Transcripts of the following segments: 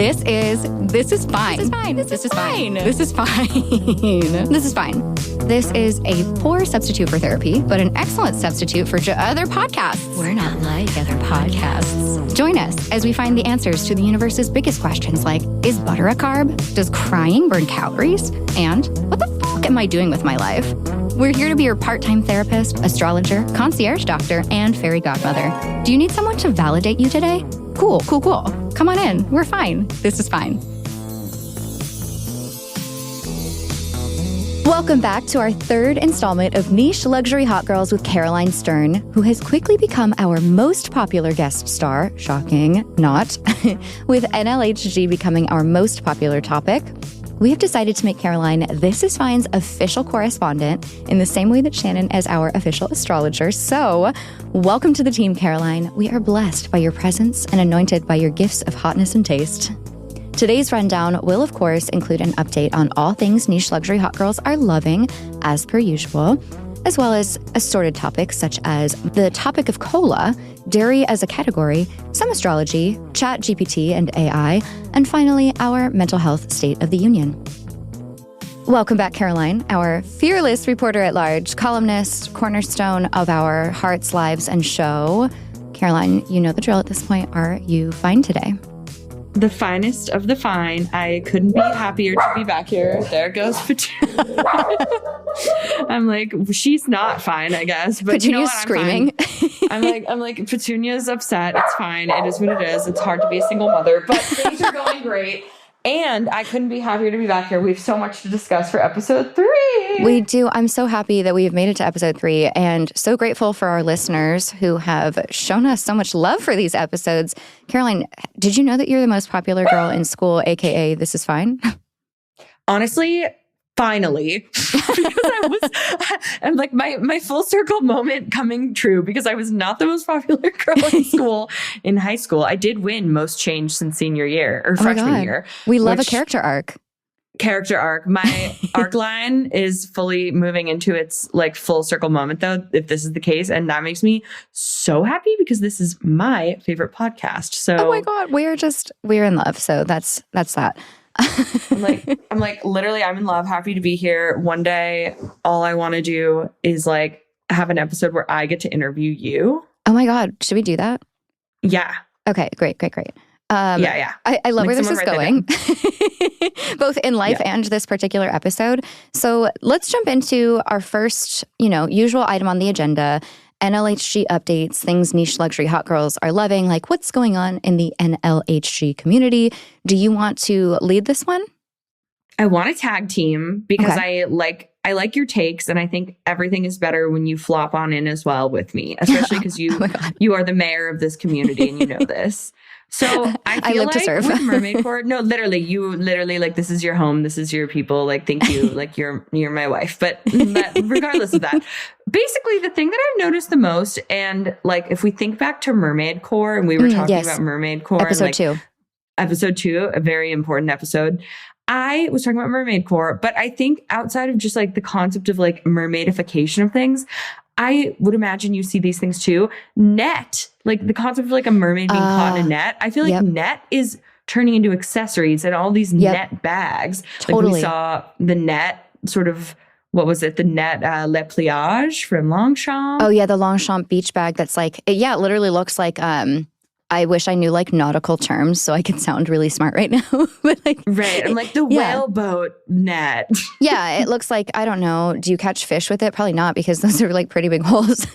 This is fine. This is fine. This is a poor substitute for therapy, but an excellent substitute for other podcasts. We're not like other podcasts. Join us as we find the answers to the universe's biggest questions like, is butter a carb? Does crying burn calories? And what the fuck am I doing with my life? We're here to be your part-time therapist, astrologer, concierge doctor, and fairy godmother. Do you need someone to validate you today? Cool. Come on in. We're fine. This is fine. Welcome back to our third installment of Niche Luxury Hot Girls with Caroline Stern, who has quickly become our most popular guest star. Shocking, not. With NLHG becoming our most popular topic, we have decided to make Caroline This Is Fine's official correspondent in the same way that Shannon is our official astrologer. So, welcome to the team, Caroline. We are blessed by your presence and anointed by your gifts of hotness and taste. Today's rundown will, of course, include an update on all things Niche Luxury Hot Girls are loving, as per usual, as well as assorted topics such as the topic of cola, dairy as a category, some astrology, chat GPT and AI, and finally, our mental health state of the union. Welcome back, Caroline, our fearless reporter at large, columnist, cornerstone of our hearts, lives, and show. Caroline, you know the drill at this point. Are you fine today? The finest of the fine. I couldn't be happier to be back here. There goes Petunia. I'm like, she's not fine, I guess. But Petunia's you know what? screaming. I'm like, Petunia's upset. It's fine. It is what it is. It's hard to be a single mother, but things are going great. And I couldn't be happier to be back here. We have so much to discuss for episode 3. We do. I'm so happy that we've made it to episode 3 and so grateful for our listeners who have shown us so much love for these episodes. Caroline, did you know that you're the most popular girl in school, aka This Is Fine? Honestly, finally, because I'm like my full circle moment coming true because I was not the most popular girl in school in high school. I did win most change since senior year or freshman year. We love a character arc. My arc line is fully moving into its like full circle moment though, if this is the case. And that makes me so happy because this is my favorite podcast. So, oh my God, we're in love. So that's that. I'm like, literally, I'm in love, happy to be here. One day, all I want to do is like have an episode where I get to interview you. Oh my God. Should we do that? Yeah. Okay, great. Yeah. I love where this is going, both in life and this particular episode. So let's jump into our first, usual item on the agenda. NLHG updates, things Niche Luxury Hot Girls are loving, like what's going on in the NLHG community. Do you want to lead this one? I want a tag team because I like your takes, and I think everything is better when you flop on in as well with me, especially because you are the mayor of this community and you know this. So I feel like with Mermaid Court, no, you literally like, this is your home. This is your people. Like, thank you. Like you're my wife. But regardless of that, basically the thing that I've noticed the most, and like, if we think back to Mermaid Court and we were talking about Mermaid Court, episode 2, a very important episode. I was talking about Mermaid Court, but I think outside of just like the concept of like mermaidification of things, I would imagine you see these things too. Net, like the concept of like a mermaid being caught in a net. I feel like net is turning into accessories and all these net bags. Totally. Like we saw the net sort of, what was it? The net Le Pliage from Longchamp. Oh yeah, the Longchamp beach bag that's like, it literally looks like, I wish I knew like nautical terms so I could sound really smart right now. But like, right. I'm like the whaleboat net. Yeah. It looks like, I don't know. Do you catch fish with it? Probably not because those are like pretty big holes.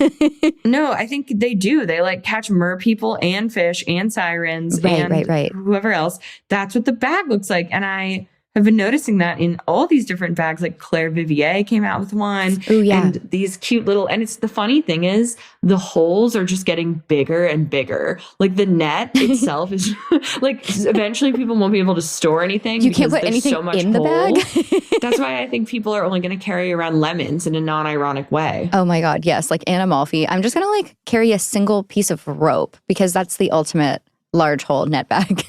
No, I think they do. They like catch mer people and fish and sirens and whoever else. That's what the bag looks like. And I have been noticing that in all these different bags, like Claire Vivier came out with one. Oh, yeah. And these cute little, and it's the funny thing is the holes are just getting bigger and bigger. Like the net itself is like, eventually people won't be able to store anything. You can't put anything so much in the bag. That's why I think people are only going to carry around lemons in a non-ironic way. Oh my God. Yes. Like Anna Malfi. I'm just going to like carry a single piece of rope because that's the ultimate large hole net bag.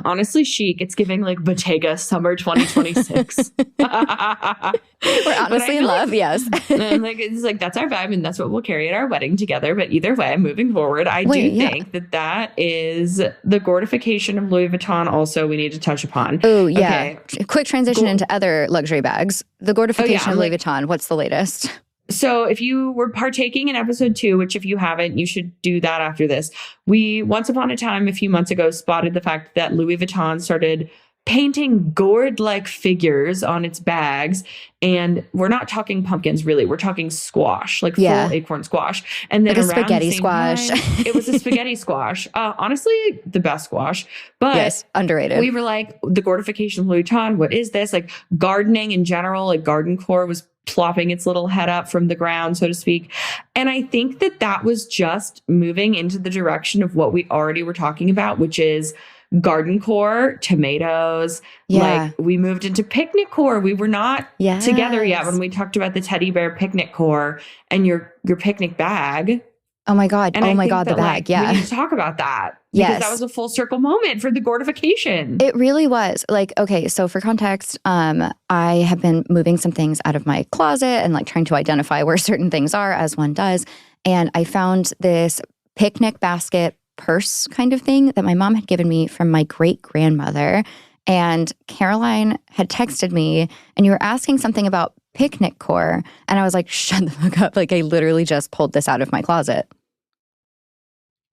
Honestly, chic. It's giving like Bottega summer 2026. We're honestly in love, yes. Like it's like that's our vibe, and that's what we'll carry at our wedding together. But either way, moving forward, I do think that is the gordification of Louis Vuitton. Also, we need to touch upon. Oh yeah, okay. Quick transition into other luxury bags. The gordification of Louis Vuitton. What's the latest? So if you were partaking in episode 2, which if you haven't, you should do that after this. We, once upon a time, a few months ago, spotted the fact that Louis Vuitton started painting gourd-like figures on its bags. And we're not talking pumpkins, really. We're talking squash, like full acorn squash. And then like a spaghetti squash. It was a spaghetti squash. Honestly, the best squash. But yes, underrated. We were like, the gordification of Louis Vuitton, what is this? Like gardening in general, like GardenCore was plopping its little head up from the ground, so to speak. And I think that was just moving into the direction of what we already were talking about, which is GardenCore, tomatoes. Like we moved into Picniccore. We were not together yet when we talked about the teddy bear Picniccore and your picnic bag. Oh my God. And the bag. We need to talk about that. Because that was a full circle moment for the gordification. It really was. Like, okay, so for context, I have been moving some things out of my closet and like trying to identify where certain things are, as one does. And I found this picnic basket purse kind of thing that my mom had given me from my great grandmother. And Caroline had texted me, and you were asking something about Picniccore. And I was like, shut the fuck up. Like, I literally just pulled this out of my closet.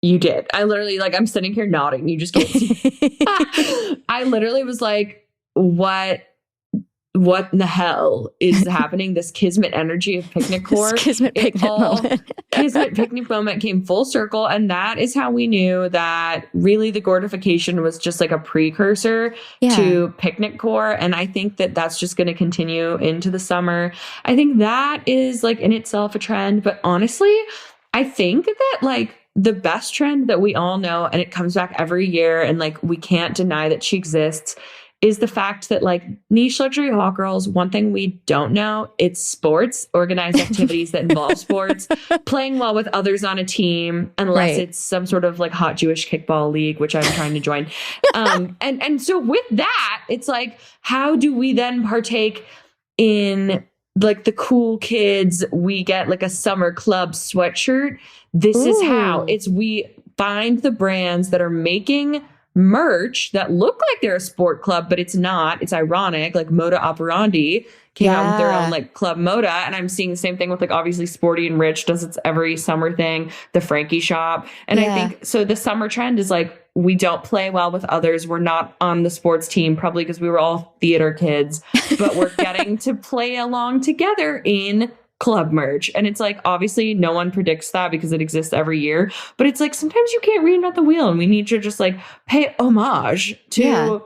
You did. I literally, like, I'm sitting here nodding. You just can't see. I literally was like, what in the hell is happening? This Kismet energy of Picniccore. Kismet picnic moment. Kismet picnic moment came full circle. And that is how we knew that really the gordification was just like a precursor to Picniccore. And I think that that's just going to continue into the summer. I think that is like in itself a trend. But honestly, I think that like the best trend that we all know, and it comes back every year, and like we can't deny that she exists, is the fact that like niche luxury hot girls, one thing we don't know, it's sports, organized activities that involve sports, playing well with others on a team, unless it's some sort of like hot Jewish kickball league, which I'm trying to join. And so with that, it's like, how do we then partake in like the cool kids? We get like a summer club sweatshirt. This is how we find the brands that are making merch that look like they're a sport club, but it's not. It's ironic. Like Moda Operandi came out with their own like Club Moda. And I'm seeing the same thing with like obviously Sporty and Rich does its every summer thing, the Frankie shop. And I think so the summer trend is like, we don't play well with others. We're not on the sports team, probably because we were all theater kids, but we're getting to play along together in club merch. And it's like, obviously no one predicts that because it exists every year, but it's like, sometimes you can't reinvent the wheel, and we need to just like pay homage to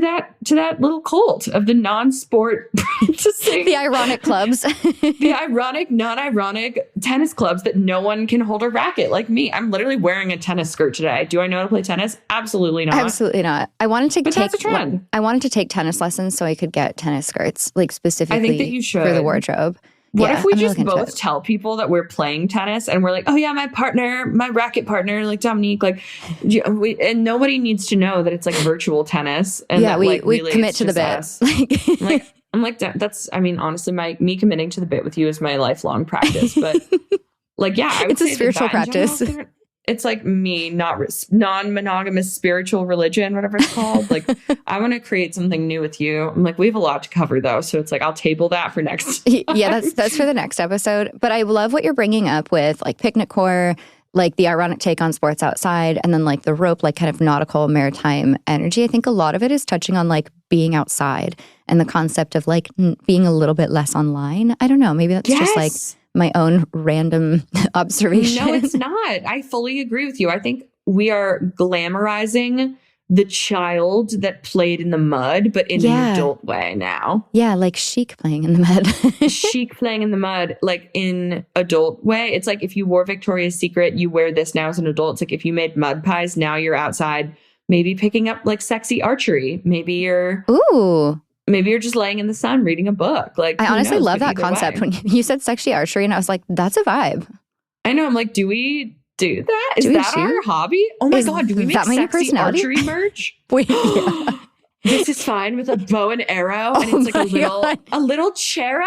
that little cult of the non-sport the ironic clubs. The ironic, non-ironic tennis clubs that no one can hold a racket like me. I'm literally wearing a tennis skirt today. Do I know how to play tennis? Absolutely not. Absolutely not. I wanted to that's a trend. I wanted to take tennis lessons so I could get tennis skirts, like specifically I think that you should. For the wardrobe. What if we just both tell people that we're playing tennis and we're like, oh yeah, my racket partner, like Dominique, like, and nobody needs to know that it's like virtual tennis. And that, we like, really commit to the bit. I'm like, that's, I mean, honestly, me committing to the bit with you is my lifelong practice, but like, yeah, I would it's a spiritual practice. It's like me, not non-monogamous spiritual religion, whatever it's called. Like, I want to create something new with you. I'm like, we have a lot to cover though. So it's like, I'll table that for next time. Yeah, that's for the next episode. But I love what you're bringing up with like Picniccore, like the ironic take on sports outside, and then like the rope, like kind of nautical maritime energy. I think a lot of it is touching on like being outside and the concept of like being a little bit less online. I don't know. Maybe that's just like my own random observation. No, it's not. I fully agree with you. I think we are glamorizing the child that played in the mud, but in an adult way now. Yeah, like Chic playing in the mud. Chic playing in the mud, like in adult way. It's like if you wore Victoria's Secret, you wear this now as an adult. It's like if you made mud pies, now you're outside maybe picking up like sexy archery. Maybe you're just laying in the sun reading a book. Like, I honestly love that concept. When you said sexy archery, and I was like, that's a vibe. I know. I'm like, do we do that? Is that our hobby? Oh my God, do we make sexy archery merch? Wait, yeah. This is fine with a bow and arrow, and it's like a little cherub.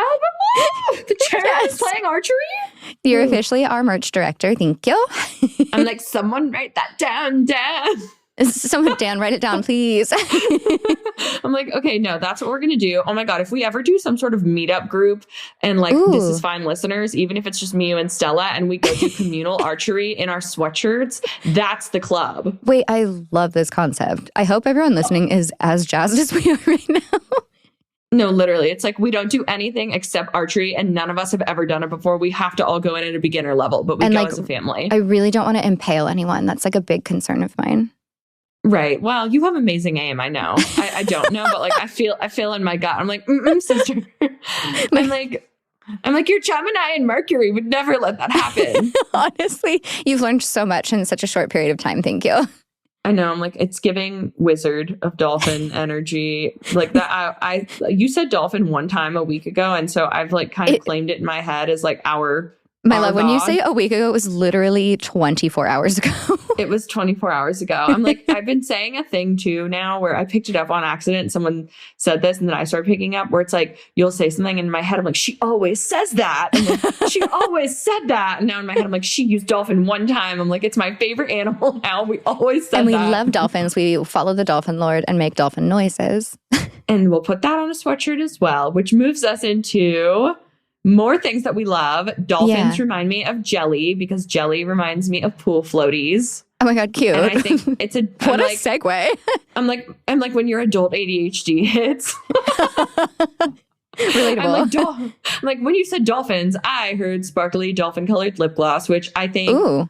The cherub is playing archery. You're officially our merch director. Thank you. I'm like, someone write that down, Dan. Someone, Dan, write it down, please. I'm like, okay, no, that's what we're going to do. Oh my God, if we ever do some sort of meetup group and like, This Is Fine listeners, even if it's just me, you, and Stella, and we go do communal archery in our sweatshirts, that's the club. Wait, I love this concept. I hope everyone listening is as jazzed as we are right now. No, literally. It's like we don't do anything except archery, and none of us have ever done it before. We have to all go in at a beginner level, but we go as a family. I really don't want to impale anyone. That's like a big concern of mine. Right. Well, you have amazing aim. I know. I don't know, but like I feel in my gut. I'm like, sister. I'm like, your Gemini and Mercury would never let that happen. Honestly, you've learned so much in such a short period of time. Thank you. I know. I'm like, it's giving Wizard of Dolphin energy. Like that. You said dolphin one time a week ago, and so I've like kind of claimed it in my head as like our. My love, when you say a week ago, it was literally 24 hours ago. It was 24 hours ago. I'm like, I've been saying a thing too now where I picked it up on accident and someone said this and then I started picking up where it's like, you'll say something in my head. I'm like, she always says that. And like, she always said that. And now in my head, I'm like, she used dolphin one time. I'm like, it's my favorite animal now. We always said that. And we love dolphins. We follow the dolphin lord and make dolphin noises. And we'll put that on a sweatshirt as well, which moves us into... more things that we love. Dolphins remind me of jelly because jelly reminds me of pool floaties. Oh my God, cute. And I think it's a what a segue. I'm like when your adult ADHD hits. Relatable. I'm like when you said dolphins, I heard sparkly dolphin colored lip gloss, which I think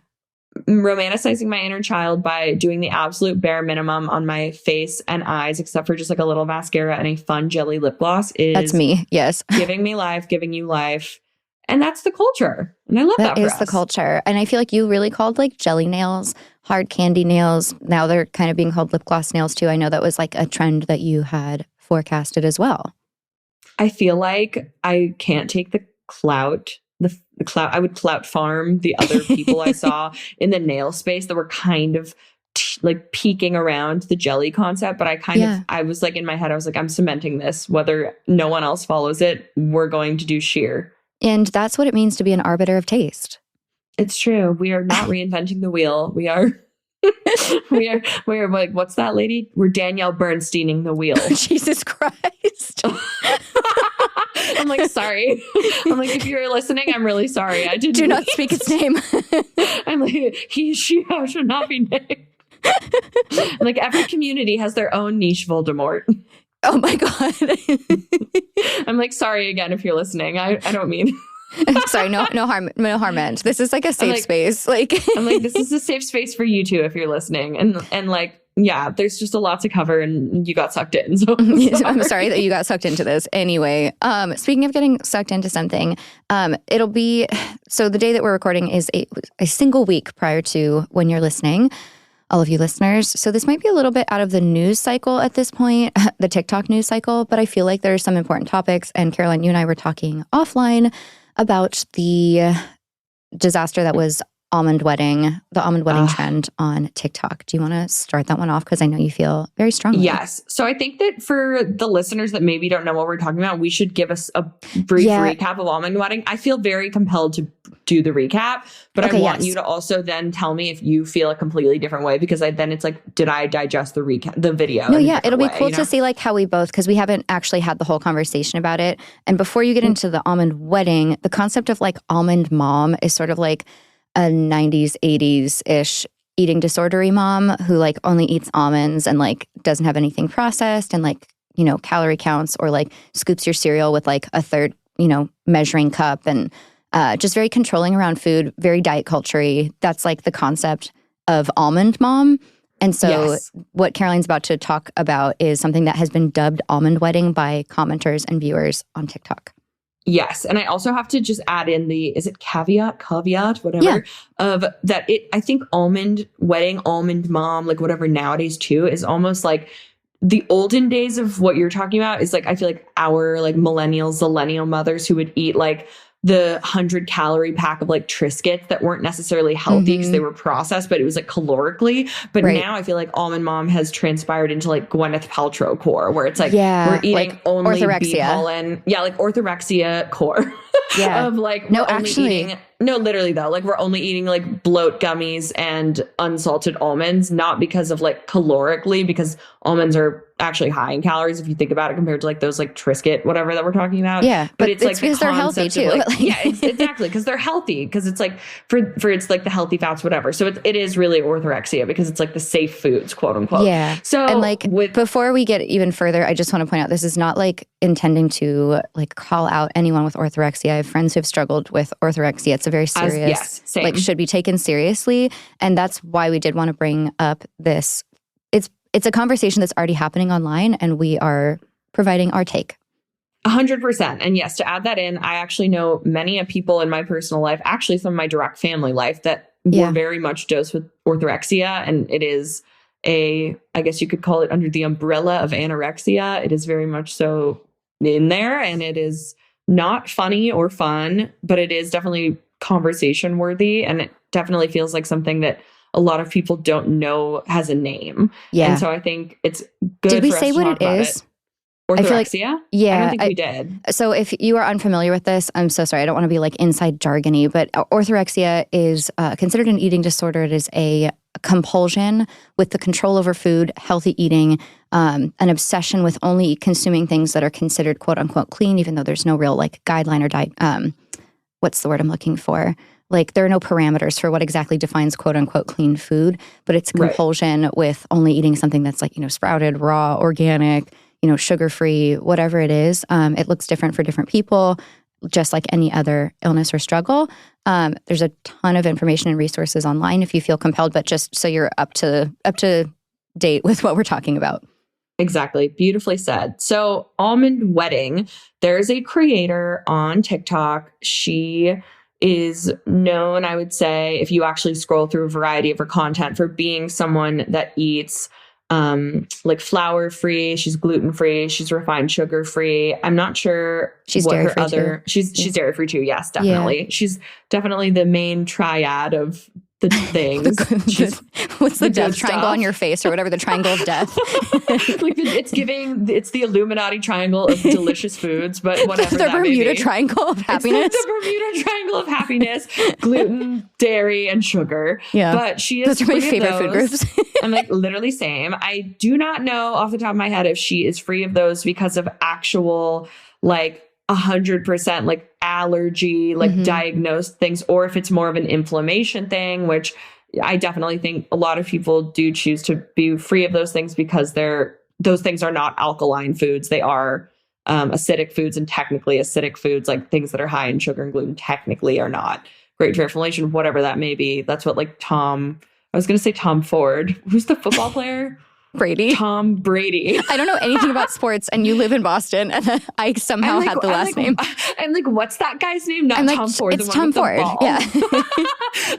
romanticizing my inner child by doing the absolute bare minimum on my face and eyes, except for just like a little mascara and a fun jelly lip gloss is that's me. Yes. Giving me life, giving you life. And that's the culture. And I love that. That is the culture. And I feel like you really called like jelly nails, hard candy nails. Now they're kind of being called lip gloss nails too. I know that was like a trend that you had forecasted as well. I feel like I can't take the clout. The clout. I would clout farm the other people I saw in the nail space that were kind of like peeking around the jelly concept. But I was like in my head, I was like, I'm cementing this. Whether no one else follows it, we're going to do sheer. And that's what it means to be an arbiter of taste. It's true. We are not reinventing the wheel. We are we are like, what's that lady? We're Danielle Bernsteining the wheel. Jesus Christ. I'm like, sorry. I'm like, if you're listening, I'm really sorry. I didn't. Do not speak its name. I'm like, he, she, should not be named. Like every community has their own niche Voldemort. Oh my God. I'm like, sorry again if you're listening. I don't mean. Sorry, no harm meant. This is like a safe space. Like I'm like, this is a safe space for you too if you're listening. And like, yeah, there's just a lot to cover and you got sucked in. So I'm sorry that you got sucked into this. Anyway, speaking of getting sucked into something, it'll be, so the day that we're recording is a single week prior to when you're listening, all of you listeners. So this might be a little bit out of the news cycle at this point, the TikTok news cycle, but I feel like there are some important topics. And Caroline, you and I were talking offline about the disaster that was the almond wedding trend on TikTok. Do you want to start that one off? Because I know you feel very strongly. Yes. So I think that for the listeners that maybe don't know what we're talking about, we should give us a brief recap of almond wedding. I feel very compelled to do the recap, but I want you to also then tell me if you feel a completely different way, because then it's like, did I digest the video? No, yeah, it'll be cool to see like how we both, because we haven't actually had the whole conversation about it. And before you get into the almond wedding, the concept of like almond mom is sort of like a 90s, 80s-ish eating disordery mom who like only eats almonds and like doesn't have anything processed and like, you know, calorie counts or like scoops your cereal with like a third, you know, measuring cup and just very controlling around food, very diet culture-y. That's like the concept of almond mom. And so what Caroline's about to talk about is something that has been dubbed almond wedding by commenters and viewers on TikTok. Yes. And I also have to just add in is it caveat, whatever, of that I think almond wedding, almond mom, like whatever nowadays too, is almost like the olden days of what you're talking about is like, I feel like our like millennial mothers who would eat like the 100-calorie pack of like Triscuits that weren't necessarily healthy because they were processed, but it was like calorically. But now I feel like Almond Mom has transpired into like Gwyneth Paltrow core, where it's like we're eating like only orthorexia. bee pollen. Yeah, like orthorexia core. Of like literally though, like we're only eating like bloat gummies and unsalted almonds, not because of like calorically, because almonds are actually high in calories if you think about it compared to like those like Triscuit whatever that we're talking about. Yeah, but it's like because they're healthy too. Like, exactly, because they're healthy, because it's like for it's like the healthy fats whatever. So it is really orthorexia because it's like the safe foods, quote unquote. Yeah. So and like before we get even further, I just want to point out this is not like intending to like call out anyone with orthorexia. I have friends who have struggled with orthorexia. It's a very serious, like should be taken seriously, and that's why we did want to bring up this. It's a conversation that's already happening online, and we are providing our take. 100%. And yes, to add that in, I actually know many people in my personal life, actually some of my direct family life, that were very much dosed with orthorexia. And it is I guess you could call it under the umbrella of anorexia. It is very much so in there, and it is not funny or fun, but it is definitely conversation worthy. And it definitely feels like something that a lot of people don't know has a name. Yeah. And so I think it's good. Did we say what it is? Orthorexia? Like, yeah. I don't think we did. So if you are unfamiliar with this, I'm so sorry. I don't want to be like inside jargony, but orthorexia is considered an eating disorder. It is a compulsion with the control over food, healthy eating, an obsession with only consuming things that are considered quote unquote clean, even though there's no real like guideline or diet. What's the word I'm looking for? Like there are no parameters for what exactly defines quote unquote clean food, but it's compulsion with only eating something that's like, sprouted, raw, organic, sugar-free, whatever it is. It looks different for different people, just like any other illness or struggle. There's a ton of information and resources online if you feel compelled, but just so you're up to date with what we're talking about. Exactly. Beautifully said. So Almond Wedding, there's a creator on TikTok. She is known, I would say, if you actually scroll through a variety of her content, for being someone that eats like flour free, she's gluten free, she's refined sugar free. I'm not sure she's what dairy her free other too. She's dairy free too. Yes, definitely. Yeah. She's definitely the main triad of the things. What's the death triangle on your face or whatever, the triangle of death? It's the Illuminati triangle of delicious foods, but whatever. The Bermuda Triangle of happiness. The Bermuda Triangle of happiness: gluten, dairy, and sugar. Yeah, but she is. Those are my favorite food groups. I'm like literally same. I do not know off the top of my head if she is free of those because of actual like 100% like allergy, like diagnosed things, or if it's more of an inflammation thing, which I definitely think a lot of people do choose to be free of those things because those things are not alkaline foods. They are acidic foods, and technically acidic foods, like things that are high in sugar and gluten, technically are not great for inflammation, whatever that may be. That's what like I was going to say Tom Ford. Who's the football player? Brady. Tom Brady. I don't know anything about sports, and you live in Boston, and I somehow had the last name. I'm like, what's that guy's name? Not Tom Ford. It's Tom Ford. Yeah.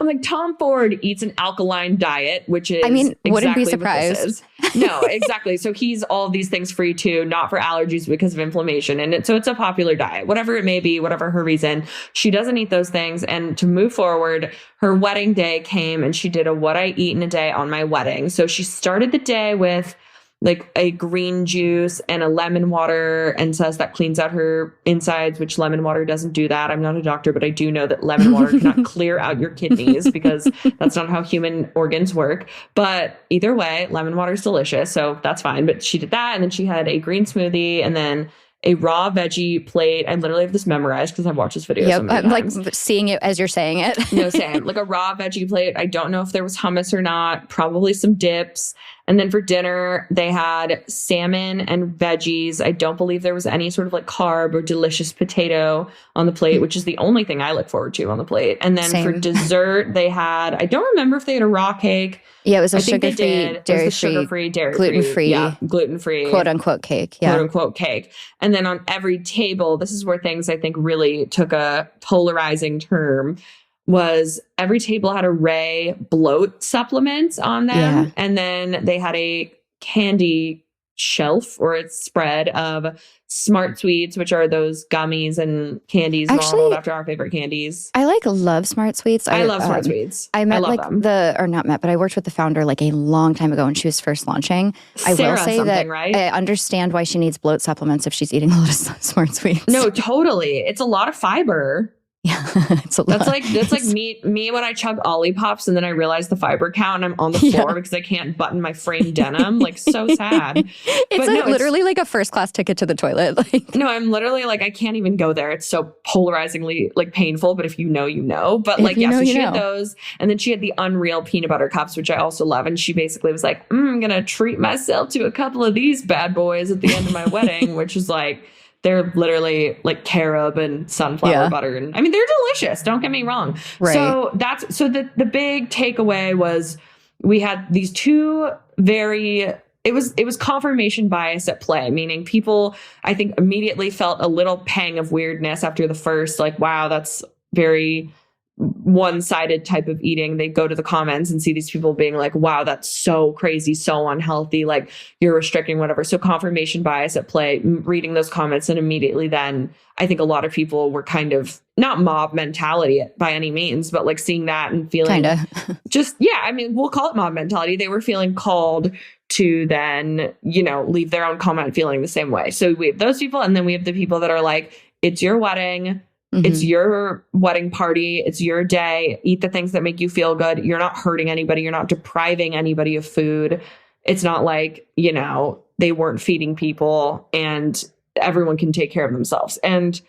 I'm like, Tom Ford eats an alkaline diet, which is wouldn't be surprised. No, exactly. So he's all these things free too, not for allergies, because of inflammation. And so it's a popular diet, whatever it may be, whatever her reason. She doesn't eat those things. And to move forward, her wedding day came and she did a what I eat in a day on my wedding. So she started the day with like a green juice and a lemon water, and says that cleans out her insides, which lemon water doesn't do that. I'm not a doctor, but I do know that lemon water cannot clear out your kidneys because that's not how human organs work. But either way, lemon water is delicious, so that's fine. But she did that, and then she had a green smoothie, and then a raw veggie plate. I literally have this memorized because I've watched this video so many times. Like seeing it as you're saying it. No, same. Like a raw veggie plate. I don't know if there was hummus or not. Probably some dips. And then for dinner, they had salmon and veggies. I don't believe there was any sort of like carb or delicious potato on the plate, which is the only thing I look forward to on the plate. And then for dessert, they had, I don't remember if they had a raw cake. Yeah, it was a sugar-free, gluten-free, yeah, gluten-free, quote-unquote cake. Yeah, quote-unquote cake. And then on every table, this is where things I think really took a polarizing turn, was every table had a Ray bloat supplement on them. Yeah. And then they had a candy shelf or its spread of Smart Sweets, which are those gummies and candies modeled after our favorite candies. I love Smart Sweets. I love Smart Sweets. I met them. I worked with the founder like a long time ago when she was first launching. Sarah I will say that right? I understand why she needs bloat supplements if she's eating a lot of Smart Sweets. No, totally. It's a lot of fiber. Yeah, it's a lot. That's like me when I chug Olipop and then I realize the fiber count and I'm on the floor because I can't button my frame denim. Like, so sad. It's literally like a first class ticket to the toilet. Like, no, I'm literally like, I can't even go there. It's so polarizingly like painful. But if you know, you know. But like, yeah, so she had those, and then she had the Unreal peanut butter cups, which I also love. And she basically was like, I'm gonna treat myself to a couple of these bad boys at the end of my wedding, which is like, they're literally like carob and sunflower butter. And I mean, they're delicious. Don't get me wrong. Right. So the big takeaway was we had these two it was confirmation bias at play, meaning people, I think, immediately felt a little pang of weirdness after the first, like, wow, that's very one-sided type of eating. They go to the comments and see these people being like, wow, that's so crazy, so unhealthy, like you're restricting whatever. So confirmation bias at play, reading those comments. And immediately then I think a lot of people were kind of not mob mentality by any means, but like seeing that and feeling I mean, we'll call it mob mentality. They were feeling called to then, leave their own comment feeling the same way. So we have those people. And then we have the people that are like, it's your wedding. Mm-hmm. It's your wedding party. It's your day. Eat the things that make you feel good. You're not hurting anybody. You're not depriving anybody of food. It's not like, they weren't feeding people and everyone can take care of themselves. And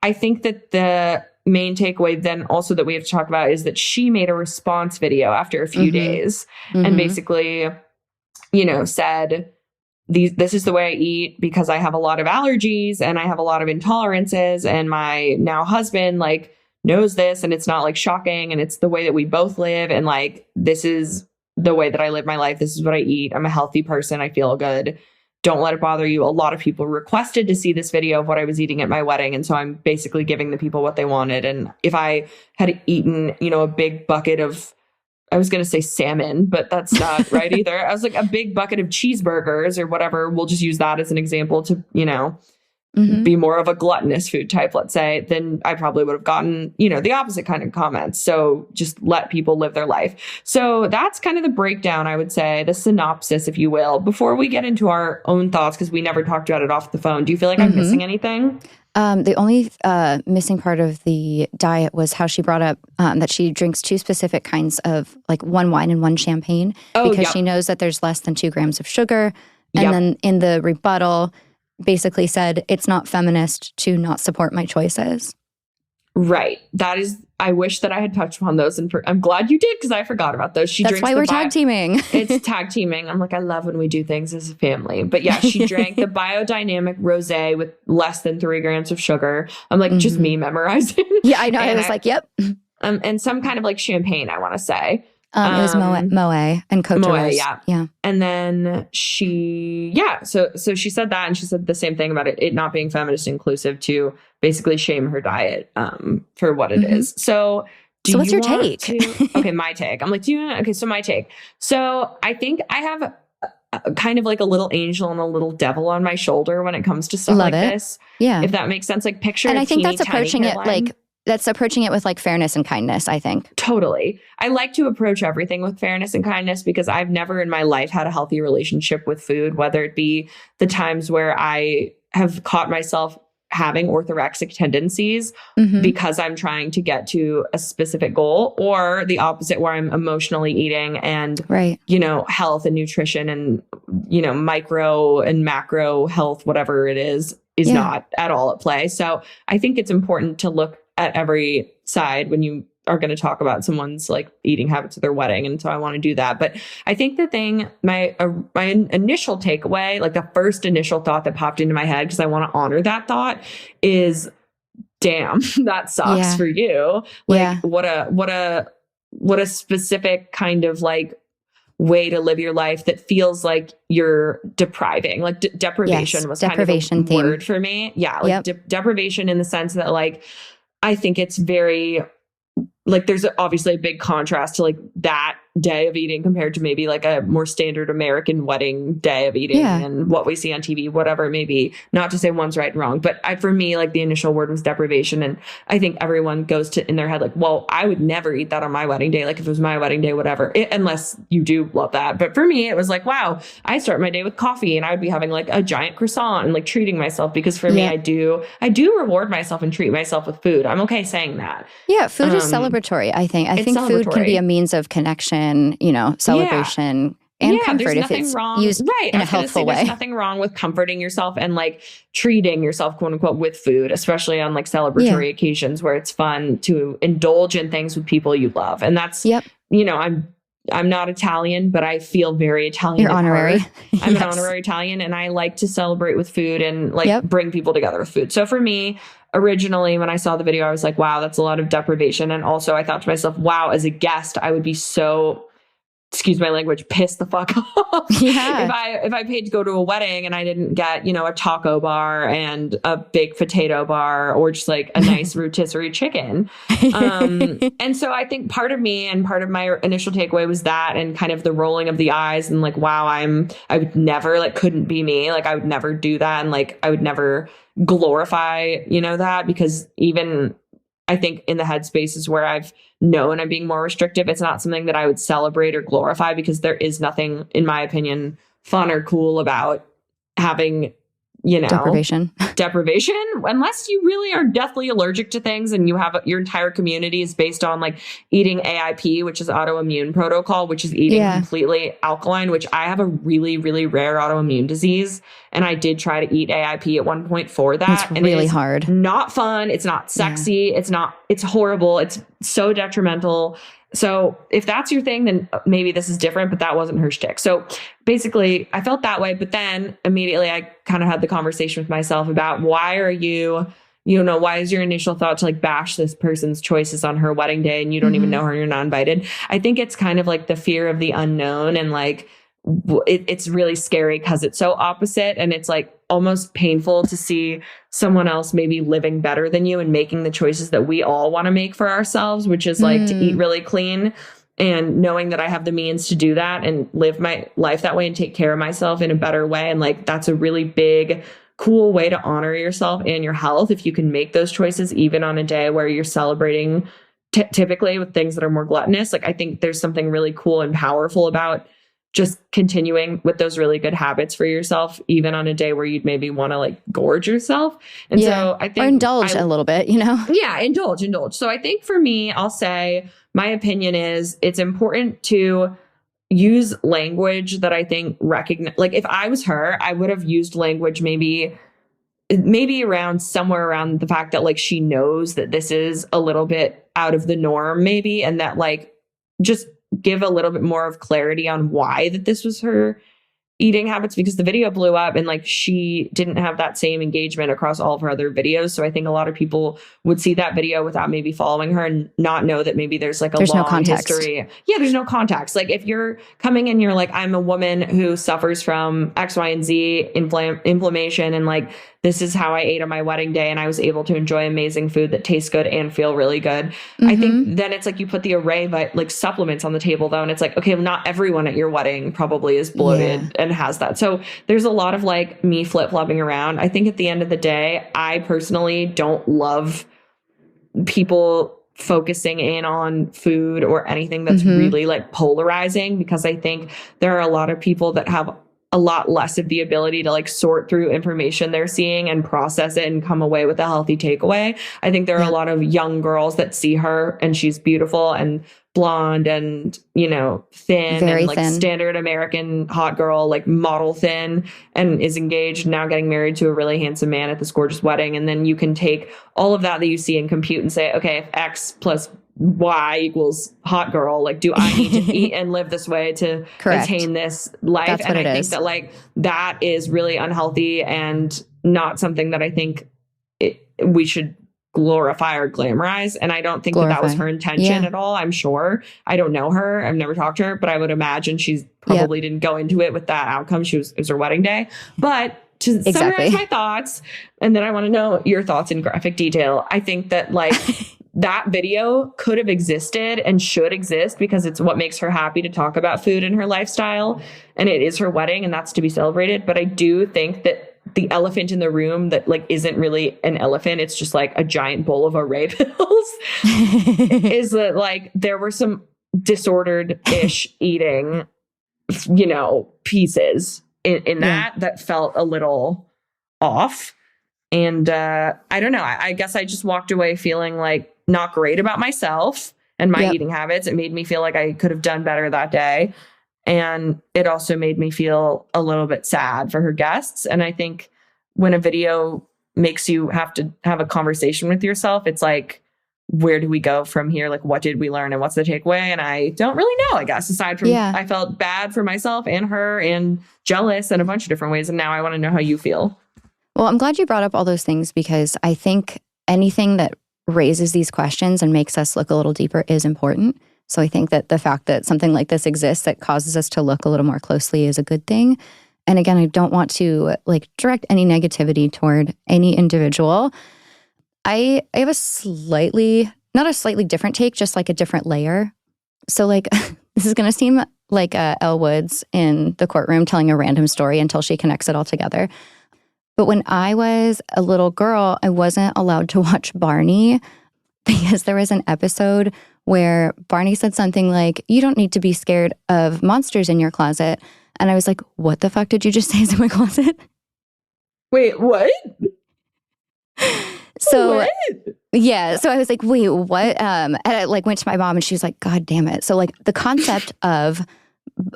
I think that the main takeaway then also that we have to talk about is that she made a response video after a few days and basically, said, this is the way I eat because I have a lot of allergies and I have a lot of intolerances, and my now husband like knows this, and it's not like shocking, and it's the way that we both live, and like this is the way that I live my life. This is what I eat. I'm a healthy person. I feel good. Don't let it bother you. A lot of people requested to see this video of what I was eating at my wedding, and so I'm basically giving the people what they wanted. And if I had eaten, a big bucket of, I was going to say salmon, but that's not right either. I was like a big bucket of cheeseburgers or whatever. We'll just use that as an example to, be more of a gluttonous food type, let's say, then I probably would have gotten, the opposite kind of comments. So just let people live their life. So that's kind of the breakdown, I would say, the synopsis, if you will, before we get into our own thoughts, because we never talked about it off the phone. Do you feel like I'm missing anything? The only missing part of the diet was how she brought up that she drinks two specific kinds of, like, one wine and one champagne because she knows that there's less than 2 grams of sugar. And then in the rebuttal, basically said, it's not feminist to not support my choices. Right. That is, I wish that I had touched upon those. And I'm glad you did, because I forgot about those. That's why we're tag teaming. It's tag teaming. I'm like, I love when we do things as a family. But yeah, she drank the biodynamic rosé with less than 3 grams of sugar. I'm like, just me memorizing. Yeah, I know. I was like, yep. And some kind of like champagne, I want to say. It was Moët and Côte d'Or. Yeah. And then so she said that, and she said the same thing about it not being feminist inclusive, to basically shame her diet for what it is. So what's your take? Okay, my take. I'm like, so my take. So I think I have a kind of like a little angel and a little devil on my shoulder when it comes to stuff this. Yeah. If that makes sense. Like, picture and I think that's approaching it like that's approaching it with like fairness and kindness, I think. Totally. I like to approach everything with fairness and kindness because I've never in my life had a healthy relationship with food, whether it be the times where I have caught myself having orthorexic tendencies because I'm trying to get to a specific goal, or the opposite where I'm emotionally eating and, health and nutrition and, micro and macro health, whatever it is not at all at play. So I think it's important to look at every side when you are going to talk about someone's like eating habits at their wedding. And so I want to do that. But I think the thing, my initial takeaway, like the first initial thought that popped into my head, because I want to honor that thought, is, damn, that sucks for you. Like what a specific kind of like way to live your life that feels like you're depriving. Like deprivation was deprivation kind of a word for me. Yeah. Like deprivation in the sense that like, I think it's very like, there's obviously a big contrast to like that day of eating compared to maybe like a more standard American wedding day of eating and what we see on TV, whatever it may be. Not to say one's right and wrong, but for me, like the initial word was deprivation. And I think everyone goes to in their head like, well, I would never eat that on my wedding day. Like if it was my wedding day, whatever, unless you do love that. But for me, it was like, wow, I start my day with coffee and I would be having like a giant croissant and like treating myself, because for me, I do reward myself and treat myself with food. I'm okay saying that. Yeah. Food is celebratory. I think food can be a means of connection, celebration and comfort if it's used in a healthful way. There's nothing wrong with comforting yourself and like treating yourself, quote unquote, with food, especially on like celebratory occasions where it's fun to indulge in things with people you love. And that's, I'm not Italian, but I feel very Italian. You're honorary. I'm an honorary Italian, and I like to celebrate with food and like bring people together with food. So for me, originally, when I saw the video, I was like, wow, that's a lot of deprivation. And also I thought to myself, wow, as a guest, I would be so, excuse my language, pissed the fuck off. If I paid to go to a wedding and I didn't get, a taco bar and a baked potato bar or just like a nice rotisserie chicken. And so I think part of me and part of my initial takeaway was that, and kind of the rolling of the eyes and like, wow, I would never, like, couldn't be me. Like I would never do that. And like, I would never glorify, that, because even I think in the headspaces where I've known I'm being more restrictive, it's not something that I would celebrate or glorify, because there is nothing, in my opinion, fun or cool about having, deprivation, unless you really are deathly allergic to things and you have your entire community is based on like eating AIP, which is autoimmune protocol, which is eating completely alkaline, which I have a really, really rare autoimmune disease. And I did try to eat AIP at one point for that. It's really hard. Not fun. It's not sexy. It's horrible. It's so detrimental. So if that's your thing, then maybe this is different, but that wasn't her shtick. So basically I felt that way, but then immediately I kind of had the conversation with myself about why are you, why is your initial thought to like bash this person's choices on her wedding day and you don't even know her and you're not invited? I think it's kind of like the fear of the unknown, and like it's really scary because it's so opposite, and it's like almost painful to see someone else maybe living better than you and making the choices that we all want to make for ourselves, which is like to eat really clean, and knowing that I have the means to do that and live my life that way and take care of myself in a better way. And like, that's a really big, cool way to honor yourself and your health if you can make those choices, even on a day where you're celebrating typically with things that are more gluttonous. Like, I think there's something really cool and powerful about just continuing with those really good habits for yourself, even on a day where you'd maybe want to like gorge yourself. And so I think, or indulge a little bit, Yeah, indulge. So I think for me, I'll say my opinion is it's important to use language that I think recognize, like if I was her, I would have used language maybe around somewhere around the fact that like she knows that this is a little bit out of the norm maybe, and that like just give a little bit more of clarity on why that this was her eating habits, because the video blew up and like she didn't have that same engagement across all of her other videos. So I think a lot of people would see that video without maybe following her and not know that maybe there's like a long history. Yeah, there's no context. Like if you're coming in, you're like, I'm a woman who suffers from X, Y, and Z inflammation, and like this is how I ate on my wedding day, and I was able to enjoy amazing food that tastes good and feel really good. I think then it's like you put the array of like supplements on the table though, and it's like, okay, well, not everyone at your wedding probably is bloated and has that. So there's a lot of like me flip-flopping around. I think at the end of the day, I personally don't love people focusing in on food or anything that's really like polarizing, because I think there are a lot of people that have a lot less of the ability to like sort through information they're seeing and process it and come away with a healthy takeaway. I think there are a lot of young girls that see her and she's beautiful and blonde and, thin, very and like thin. Standard American hot girl, like model thin, and is engaged, now getting married to a really handsome man at this gorgeous wedding. And then you can take all of that you see and compute and say, okay, if X plus Y equals hot girl, like, do I need to eat and live this way to attain this life? That's and what I it think is. that like that is really unhealthy and not something that I think we should glorify or glamorize. And I don't think that was her intention at all. I'm sure. I don't know her. I've never talked to her, but I would imagine she's probably didn't go into it with that outcome. It was her wedding day. But to summarize my thoughts, and then I want to know your thoughts in graphic detail. I think that like that video could have existed and should exist because it's what makes her happy to talk about food and her lifestyle. And it is her wedding and that's to be celebrated. But I do think that the elephant in the room that like isn't really an elephant, it's just like a giant bowl of array pills, is that like there were some disordered-ish eating, you know, pieces in that felt a little off. And I don't know. I guess I just walked away feeling like not great about myself and my eating habits. It made me feel like I could have done better that day. And it also made me feel a little bit sad for her guests. And I think when a video makes you have to have a conversation with yourself, it's like, where do we go from here? Like, what did we learn and what's the takeaway? And I don't really know, I guess, aside from I felt bad for myself and her and jealous in a bunch of different ways. And now I want to know how you feel. Well, I'm glad you brought up all those things because I think anything that raises these questions and makes us look a little deeper is important. So I think that the fact that something like this exists that causes us to look a little more closely is a good thing. And again, I don't want to like direct any negativity toward any individual. I have a slightly, not a slightly different take, just like a different layer. So like, this is going to seem like Elle Woods in the courtroom telling a random story until she connects it all together. But when I was a little girl, I wasn't allowed to watch Barney because there was an episode where Barney said something like, you don't need to be scared of monsters in your closet. And I was like, what the fuck did you just say is in my closet? Wait, what? So, what? Yeah. So I was like, wait, what? And I like went to my mom and she was like, God damn it. So like the concept of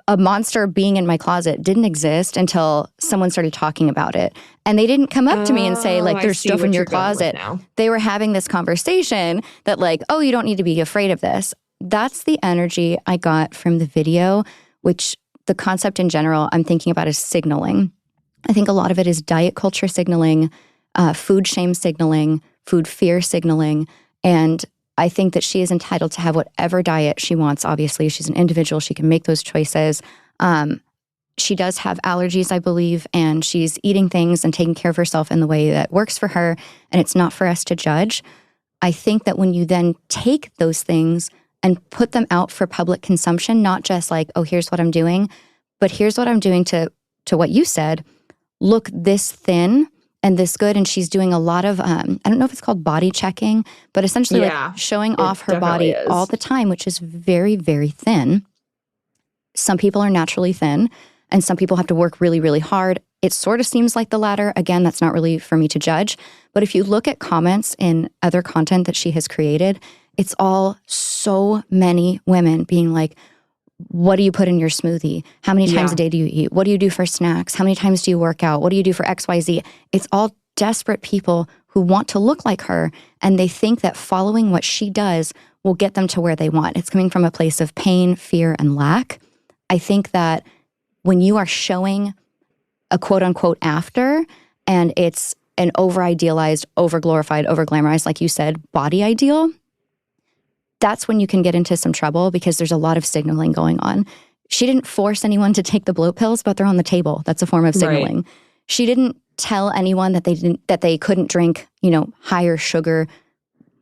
a monster being in my closet didn't exist until someone started talking about it. And they didn't come up to me and say like, there's stuff in your closet. They were having this conversation that like, oh, you don't need to be afraid of this. That's the energy I got from the video, which the concept in general, I'm thinking about is signaling. I think a lot of it is diet culture signaling, food shame signaling, food fear signaling. And I think that she is entitled to have whatever diet she wants. Obviously, she's an individual. She can make those choices. She does have allergies, I believe, and she's eating things and taking care of herself in the way that works for her, and it's not for us to judge. I think that when you then take those things and put them out for public consumption, not just like, oh, here's what I'm doing, but here's what I'm doing to what you said, look this thin and this good. And she's doing a lot of, I don't know if it's called body checking, but essentially like showing off her body all the time, which is very, very thin. Some people are naturally thin and some people have to work really, really hard. It sort of seems like the latter. Again, that's not really for me to judge. But if you look at comments in other content that she has created, it's all so many women being like, what do you put in your smoothie? How many times a day do you eat? What do you do for snacks? How many times do you work out? What do you do for XYZ? It's all desperate people who want to look like her, and they think that following what she does will get them to where they want. It's coming from a place of pain, fear, and lack. I think that when you are showing a quote-unquote after, and it's an over-idealized, over-glorified, over-glamorized, like you said, body ideal, that's when you can get into some trouble because there's a lot of signaling going on. She didn't force anyone to take the bloat pills, but they're on the table. That's a form of signaling. Right. She didn't tell anyone that they couldn't drink, higher sugar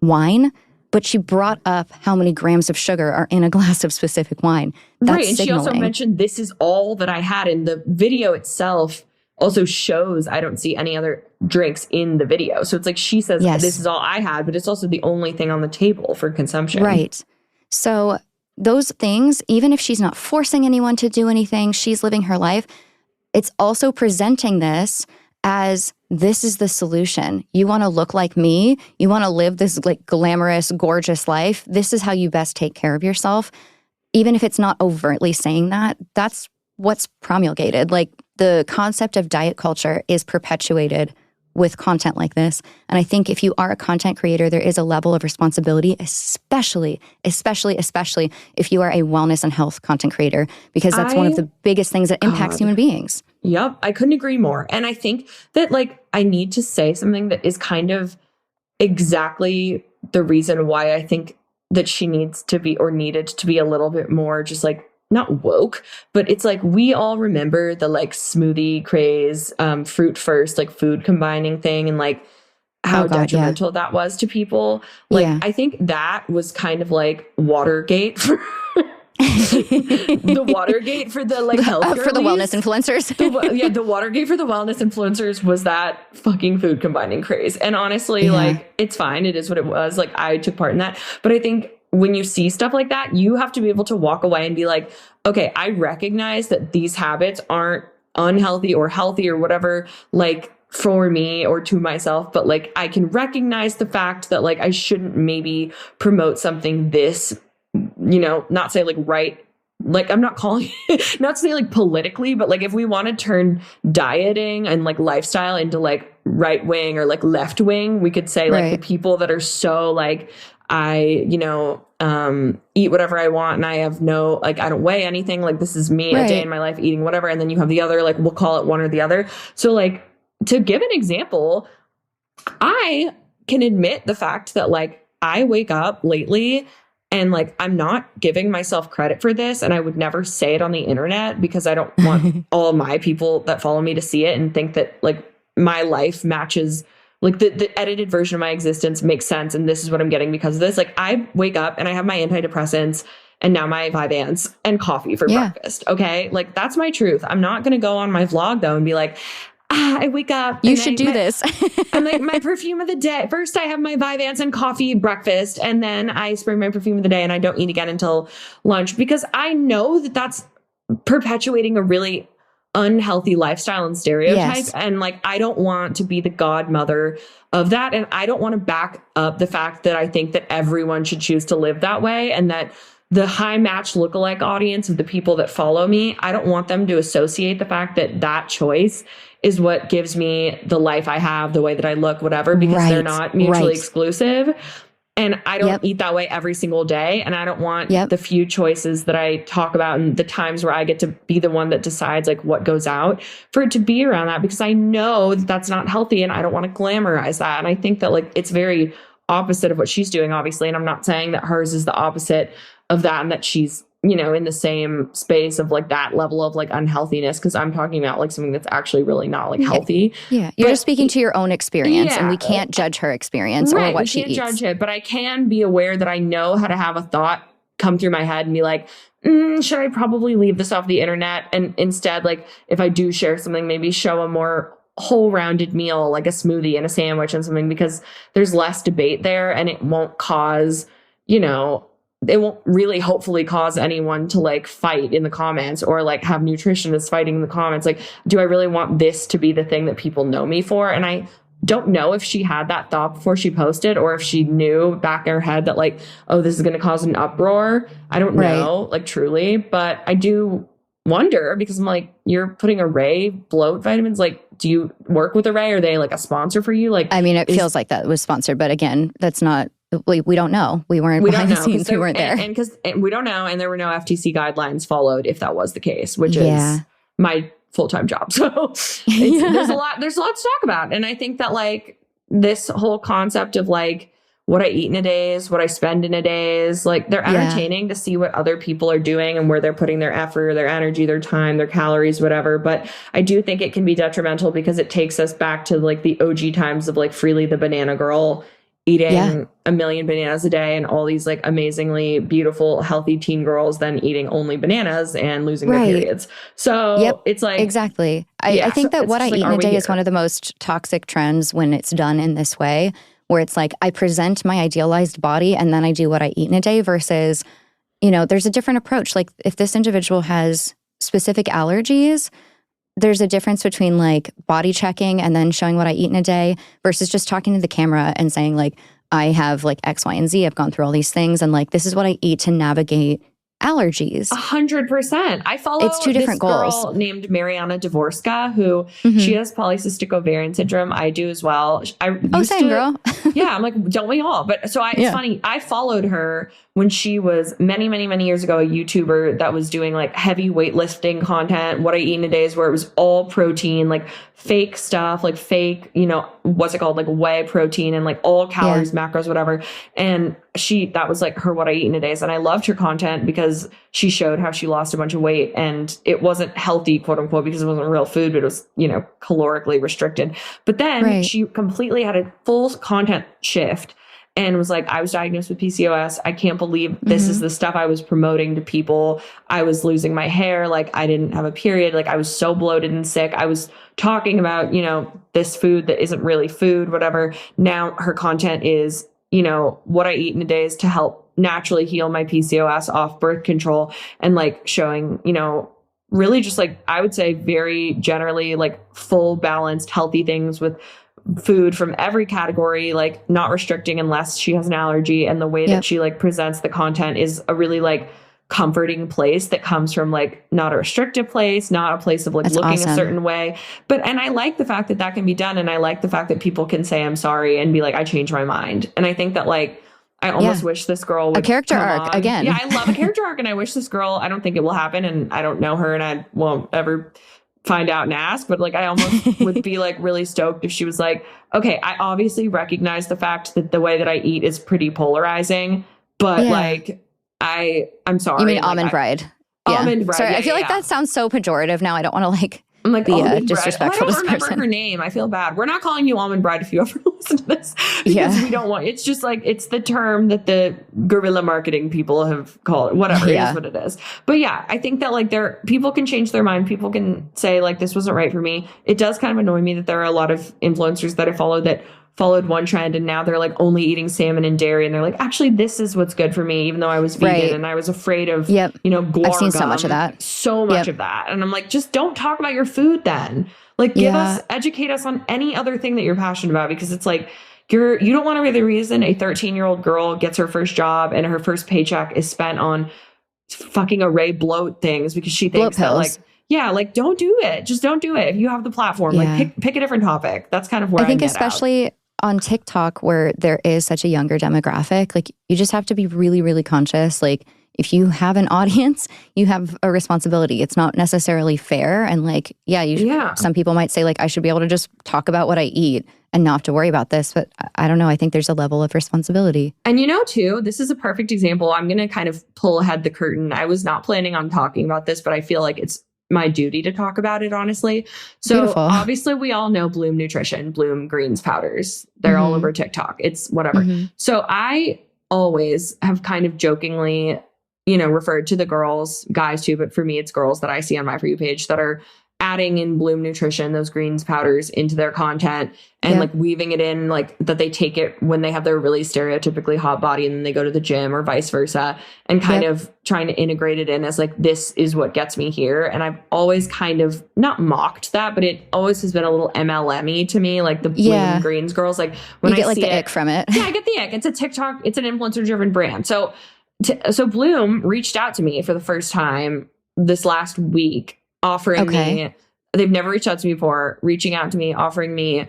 wine, but she brought up how many grams of sugar are in a glass of specific wine. That's right. And signaling. She also mentioned this is all that I had. And the video itself also shows I don't see any other drinks in the video. So it's like she says, this is all I had, but it's also the only thing on the table for consumption. Right. So those things, even if she's not forcing anyone to do anything, she's living her life. It's also presenting this as this is the solution. You want to look like me. You want to live this like glamorous, gorgeous life. This is how you best take care of yourself. Even if it's not overtly saying that, that's what's promulgated. Like the concept of diet culture is perpetuated with content like this. And I think if you are a content creator, there is a level of responsibility, especially if you are a wellness and health content creator, because that's one of the biggest things that impacts human beings. Yep. I couldn't agree more. And I think that like, I need to say something that is kind of exactly the reason why I think that she needs to be or needed to be a little bit more just like, not woke, but it's like we all remember the like smoothie craze, fruit first, like food combining thing. And like how detrimental that was to people. Like, I think that was kind of like Watergate for the Watergate for the like health for the wellness influencers. The Watergate for the wellness influencers was that fucking food combining craze. And honestly, like, it's fine. It is what it was. Like, I took part in that. But I think when you see stuff like that, you have to be able to walk away and be like, okay, I recognize that these habits aren't unhealthy or healthy or whatever, like, for me or to myself, but like, I can recognize the fact that like, I shouldn't maybe promote something this, you know, not say like right, like I'm not calling not say like politically, but like if we want to turn dieting and like lifestyle into like right wing or like left wing, we could say like the people that are so like, I, you know, eat whatever I want and I have no, like, I don't weigh anything. Like, this is me a day in my life eating whatever. And then you have the other, like, we'll call it one or the other. So like, to give an example, I can admit the fact that like I wake up lately and like I'm not giving myself credit for this, and I would never say it on the internet because I don't want all my people that follow me to see it and think that like my life matches, like the edited version of my existence makes sense and this is what I'm getting because of this. Like, I wake up and I have my antidepressants and now my Vyvanse and coffee for breakfast. Okay, like that's my truth. I'm not going to go on my vlog though and be like, I wake up. You should do this. I'm like, my perfume of the day. First, I have my Vyvanse and coffee breakfast, and then I spray my perfume of the day, and I don't eat again until lunch because I know that that's perpetuating a really unhealthy lifestyle and stereotype. Yes. And like, I don't want to be the godmother of that. And I don't want to back up the fact that I think that everyone should choose to live that way and that the high match lookalike audience of the people that follow me, I don't want them to associate the fact that that choice is what gives me the life I have, the way that I look, whatever, because they're not mutually exclusive. And I don't eat that way every single day. And I don't want the few choices that I talk about and the times where I get to be the one that decides like what goes out for it to be around that, because I know that that's not healthy and I don't want to glamorize that. And I think that like it's very opposite of what she's doing, obviously. And I'm not saying that hers is the opposite of that and that she's, you know, in the same space of like that level of like unhealthiness, because I'm talking about like something that's actually really not like healthy. Yeah. You're just speaking to your own experience and we can't judge her experience or what she eats. We can't judge it, but I can be aware that I know how to have a thought come through my head and be like, should I probably leave this off the internet? And instead, like if I do share something, maybe show a more whole rounded meal, like a smoothie and a sandwich and something, because there's less debate there and it won't cause, you know, it won't really hopefully cause anyone to like fight in the comments or like have nutritionists fighting in the comments. Like, do I really want this to be the thing that people know me for? And I don't know if she had that thought before she posted or if she knew back in her head that like, oh, this is going to cause an uproar. I don't know, like truly, but I do wonder because I'm like, you're putting Arrae bloat vitamins. Like, do you work with Arrae? Are they like a sponsor for you? Like, I mean, it feels like that was sponsored, but again, that's not. We don't know. We weren't behind the scenes. We weren't there. And because we don't know. And there were no FTC guidelines followed if that was the case, which is my full-time job. So there's a lot to talk about. And I think that like this whole concept of like what I eat in a day is what I spend in a day is like they're entertaining to see what other people are doing and where they're putting their effort, their energy, their time, their calories, whatever. But I do think it can be detrimental because it takes us back to like the OG times of like Freely the Banana Girl eating a million bananas a day and all these like amazingly beautiful, healthy teen girls then eating only bananas and losing their periods. So it's like... Exactly. I think that what I eat in a day is one of the most toxic trends when it's done in this way, where it's like I present my idealized body and then I do what I eat in a day versus, you know, there's a different approach. Like if this individual has specific allergies, there's a difference between like body checking and then showing what I eat in a day versus just talking to the camera and saying like, I have like X, Y, and Z. I've gone through all these things and like, this is what I eat to navigate allergies. 100%. I follow it's two different goals. Girl named Mariana Dvorska who she has polycystic ovarian syndrome. I do as well. Same girl. Yeah. I'm like, don't we all? But so it's funny. I followed her when she was many, many, many years ago, a YouTuber that was doing like heavy weightlifting content, What I Eat in a Day, where it was all protein, like fake stuff, like fake, what's it called? Like whey protein and like all calories, macros, whatever. And that was like her What I Eat in a Day. And I loved her content because she showed how she lost a bunch of weight, and it wasn't healthy, quote unquote, because it wasn't real food, but it was, calorically restricted. But then she completely had a full content shift and was like, I was diagnosed with PCOS. I can't believe this is the stuff I was promoting to people. I was losing my hair. Like, I didn't have a period. Like, I was so bloated and sick. I was talking about, this food that isn't really food, whatever. Now her content is, what I eat in a day is to help naturally heal my PCOS off birth control, and like showing, really just like, I would say very generally like full balanced, healthy things with food from every category, like not restricting unless she has an allergy. And the way that she like presents the content is a really like comforting place that comes from like not a restrictive place, not a place of like looking a certain way. And I like the fact that that can be done. And I like the fact that people can say, I'm sorry, and be like, I changed my mind. And I think that like, I almost wish this girl would a character arc again. Yeah, I love a character arc, and I wish this girl, I don't think it will happen, and I don't know her, and I won't ever find out and ask, but like I almost would be like really stoked if she was like, okay, I obviously recognize the fact that the way that I eat is pretty polarizing, but like I'm sorry. You mean like, Almond Bride? Almond Bride. Sorry, I feel like that sounds so pejorative now. I don't want to like I'm like, be disrespectful to this person. I don't remember her name. I feel bad. We're not calling you Almond Bride if you ever listen to this, because we don't want. It's just like it's the term that the guerrilla marketing people have called it. Whatever it is, what it is. But yeah, I think that like people can change their mind. People can say like this wasn't right for me. It does kind of annoy me that there are a lot of influencers that I follow that followed one trend and now they're like only eating salmon and dairy, and they're like, actually this is what's good for me, even though I was vegan and I was afraid of guar I've seen so much of that. Of that. And I'm like, just don't talk about your food then. Like educate us on any other thing that you're passionate about, because it's like you don't want to be the reason a 13-year-old girl gets her first job and her first paycheck is spent on fucking array bloat things because she thinks that like don't do it. Just don't do it. If you have the platform, like pick a different topic. That's kind of where I think especially on TikTok, where there is such a younger demographic, like you just have to be really, really conscious. Like if you have an audience, you have a responsibility. It's not necessarily fair. And like, some people might say like, I should be able to just talk about what I eat and not have to worry about this. But I don't know. I think there's a level of responsibility. And too, this is a perfect example. I'm going to kind of pull ahead the curtain. I was not planning on talking about this, but I feel like it's my duty to talk about it, honestly. So Beautiful. Obviously we all know Bloom Nutrition, Bloom greens powders. They're all over TikTok. It's whatever. So I always have kind of jokingly, referred to the girls, guys too, but for me, it's girls that I see on my For You page that are adding in Bloom Nutrition, those greens powders into their content and like weaving it in, like that they take it when they have their really stereotypically hot body and then they go to the gym or vice versa, and kind of trying to integrate it in as like, this is what gets me here. And I've always kind of not mocked that, but it always has been a little MLM-y to me, like the Bloom Greens girls. Like when you get I like see the ick from it. Yeah, I get the ick. It's a TikTok, it's an influencer driven brand. So Bloom reached out to me for the first time this last week, offering me, they've never reached out to me before, reaching out to me, offering me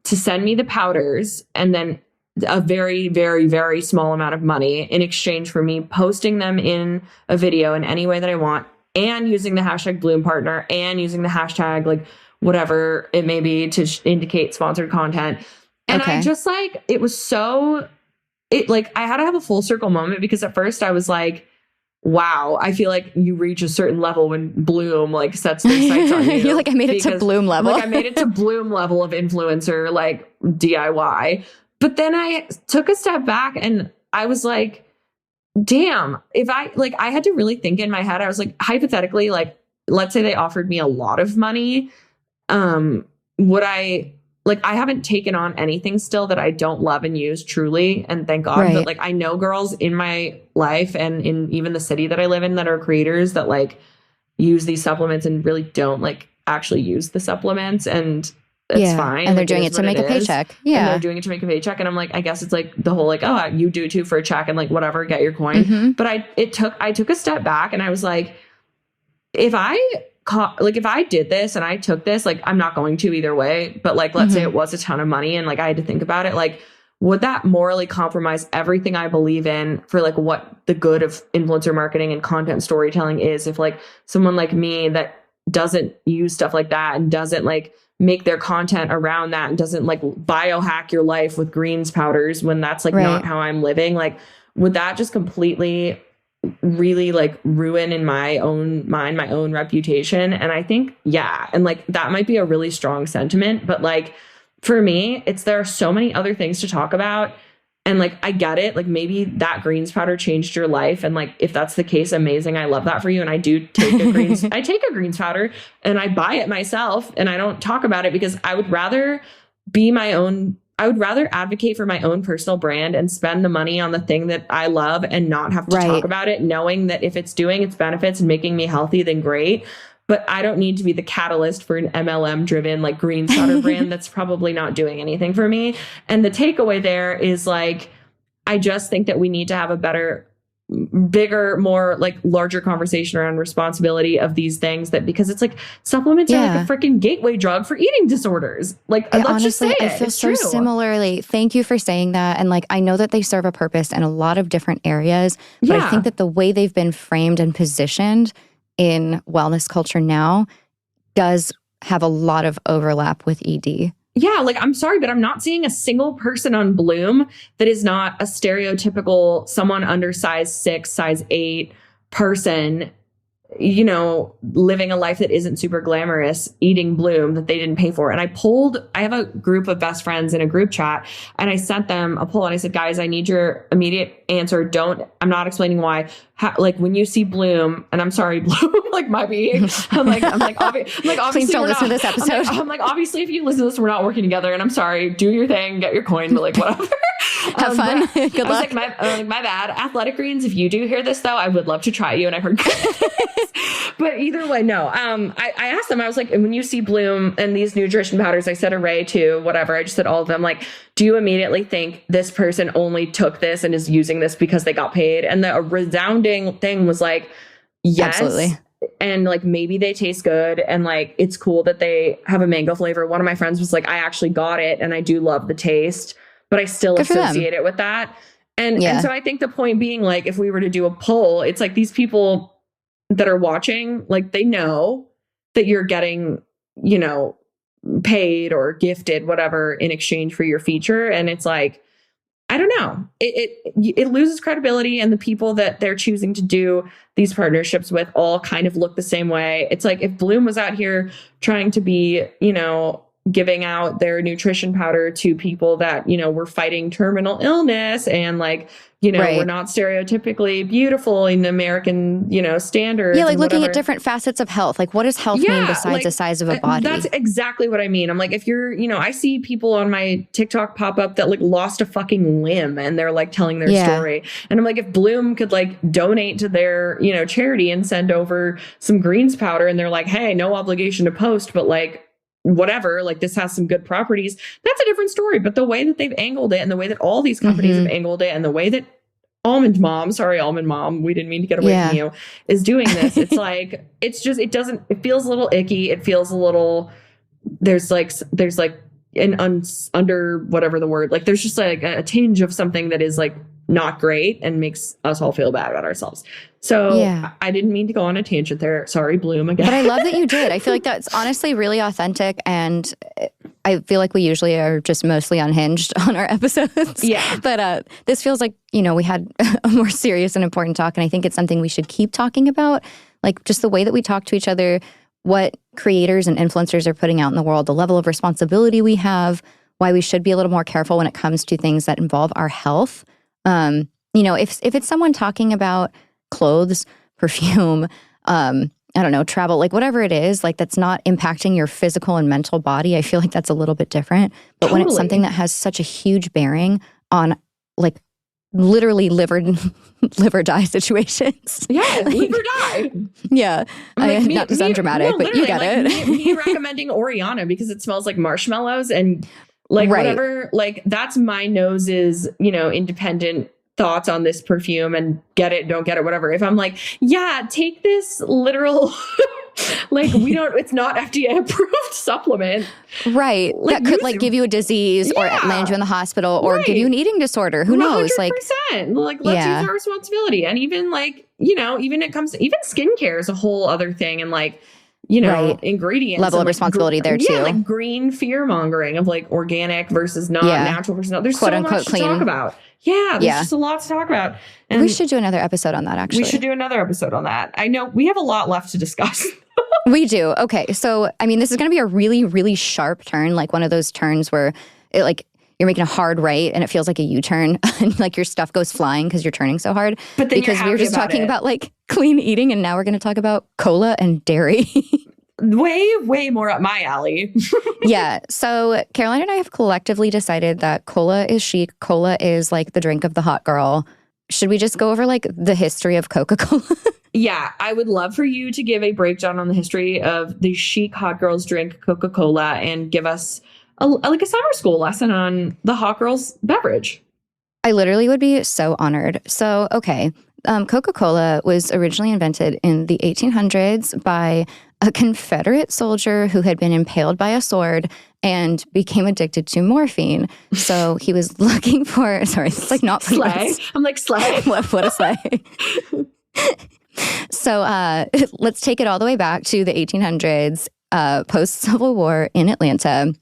to send me the powders and then a very, very, very small amount of money in exchange for me posting them in a video in any way that I want, and using the hashtag Bloom Partner and using the hashtag like whatever it may be to indicate sponsored content. And I just like, it was so, I had to have a full circle moment, because at first I was like, wow, I feel like you reach a certain level when Bloom like sets their sights on you. You're like, I made it to Bloom level. Like I made it to Bloom level of influencer, like DIY. But then I took a step back and I was like, damn, if I had to really think in my head, I was like, hypothetically, like, let's say they offered me a lot of money. Would I, like, I haven't taken on anything still that I don't love and use truly. And thank God that like, I know girls in my life and in even the city that I live in that are creators that like use these supplements and really don't like actually use the supplements. And it's fine. And they're doing it to make a paycheck. Yeah. And they're doing it to make a paycheck. And I'm like, I guess it's like the whole like, oh, you do too for a check and like, whatever, get your coin. But I took a step back and I was like, if I did this and I took this, like, I'm not going to either way, but like, let's say it was a ton of money and like, I had to think about it. Like, would that morally compromise everything I believe in for like what the good of influencer marketing and content storytelling is if like someone like me that doesn't use stuff like that and doesn't like make their content around that and doesn't like biohack your life with greens powders when that's like not how I'm living, like would that just completely really like ruin in my own mind my own reputation? And I think and like that might be a really strong sentiment, but like for me there are so many other things to talk about. And like I get it, like maybe that greens powder changed your life, and like if that's the case, amazing, I love that for you. And I do take a greens I take a greens powder and I buy it myself and I don't talk about it because I would rather advocate for my own personal brand and spend the money on the thing that I love and not have to talk about it, knowing that if it's doing its benefits and making me healthy, then great. But I don't need to be the catalyst for an MLM driven like greens powder brand that's probably not doing anything for me. And the takeaway there is like, I just think that we need to have a better, bigger, more like larger conversation around responsibility of these things, that because it's like supplements are like a freaking gateway drug for eating disorders. Like let's honestly, just say I feel so similarly. Thank you for saying that. And like, I know that they serve a purpose in a lot of different areas, but I think that the way they've been framed and positioned in wellness culture now does have a lot of overlap with ED. Yeah, like I'm sorry, but I'm not seeing a single person on Bloom that is not a stereotypical someone under size 6, size 8 person, you know, living a life that isn't super glamorous, eating Bloom that they didn't pay for. And I have a group of best friends in a group chat, and I sent them a poll and I said, guys, I need your immediate answer. I'm not explaining why. Like when you see Bloom, and I'm sorry, Bloom, like my being, I'm like, obviously, please don't listen to this episode. I'm like, obviously, if you listen to this, we're not working together. And I'm sorry, do your thing, get your coin, but like whatever. Have fun. Good luck. Like, my bad. Athletic Greens, if you do hear this though, I would love to try you. And I've heard good things. But either way, no. I asked them, I was like, when you see Bloom and these nutrition powders, I said array too, whatever. I just said all of them. Like, do you immediately think this person only took this and is using this because they got paid? And the resounding thing was like, yes. Absolutely. And like, maybe they taste good. And like, it's cool that they have a mango flavor. One of my friends was like, I actually got it and I do love the taste, but I still associate it with that. And so I think the point being, like, if we were to do a poll, it's like these people that are watching, like they know that you're getting, you know, paid or gifted, whatever, in exchange for your feature. And it's like, I don't know, it loses credibility, and the people that they're choosing to do these partnerships with all kind of look the same way. It's like if Bloom was out here trying to be, you know, giving out their nutrition powder to people that, you know, were fighting terminal illness and like, you know, we're not stereotypically beautiful in American, you know, standards. Yeah, like looking at different facets of health. Like, what does health mean besides like, the size of a body? That's exactly what I mean. I'm like, if you're, you know, I see people on my TikTok pop up that like lost a fucking limb and they're like telling their story. And I'm like, if Bloom could like donate to their, you know, charity and send over some greens powder, and they're like, hey, no obligation to post, but like, whatever, like this has some good properties, that's a different story. But the way that they've angled it, and the way that all these companies have angled it, and the way that Almond Mom, we didn't mean to get away from you, is doing this, it's like, it's just, it feels a little icky. It feels a little, there's like an under whatever the word, like there's just like a tinge of something that is like not great and makes us all feel bad about ourselves. So I didn't mean to go on a tangent there. Sorry, Bloom, again. But I love that you did. I feel like that's honestly really authentic, and I feel like we usually are just mostly unhinged on our episodes. Yeah. But this feels like, you know, we had a more serious and important talk, and I think it's something we should keep talking about. Like just the way that we talk to each other, what creators and influencers are putting out in the world, the level of responsibility we have, why we should be a little more careful when it comes to things that involve our health. You know, if it's someone talking about clothes, perfume, I don't know, travel, like whatever it is, like that's not impacting your physical and mental body, I feel like that's a little bit different. But when it's something that has such a huge bearing on like literally live or die situations. Yeah, like, live or die. Yeah. Like, not to sound dramatic, but you get like, it. me recommending Oriana because it smells like marshmallows and like whatever, like that's my nose's, you know, independent thoughts on this perfume and get it, don't get it, whatever. If I'm like, yeah, take this literal Like, it's not FDA approved supplement. Right. Like, that could give you a disease or land you in the hospital or give you an eating disorder. Who knows? 100%. Let's use our responsibility. And even even skincare is a whole other thing. And ingredients. Level of responsibility there too. Yeah, like green fear mongering of organic versus not natural versus not. There's quote, so much clean. To talk about. Yeah, there's just a lot to talk about. And we should do another episode on that, actually. We should do another episode on that. I know we have a lot left to discuss. We do. Okay. So, this is going to be a really, really sharp turn, like one of those turns where you're making a hard right and it feels like a U-turn and your stuff goes flying because you're turning so hard. But then because we were just talking about clean eating and now we're going to talk about cola and dairy. Way more up my alley. Yeah. So Caroline and I have collectively decided that cola is chic. Cola is the drink of the hot girl. Should we just go over the history of Coca-Cola? Yeah, I would love for you to give a breakdown on the history of the chic hot girls drink Coca-Cola and give us a summer school lesson on the hot girls beverage. I literally would be so honored. So, okay. Coca-Cola was originally invented in the 1800s by a Confederate soldier who had been impaled by a sword and became addicted to morphine. So he was looking for, sorry, it's not slay. I'm slay. What a slay. So let's take it all the way back to the 1800s, post-Civil War in Atlanta.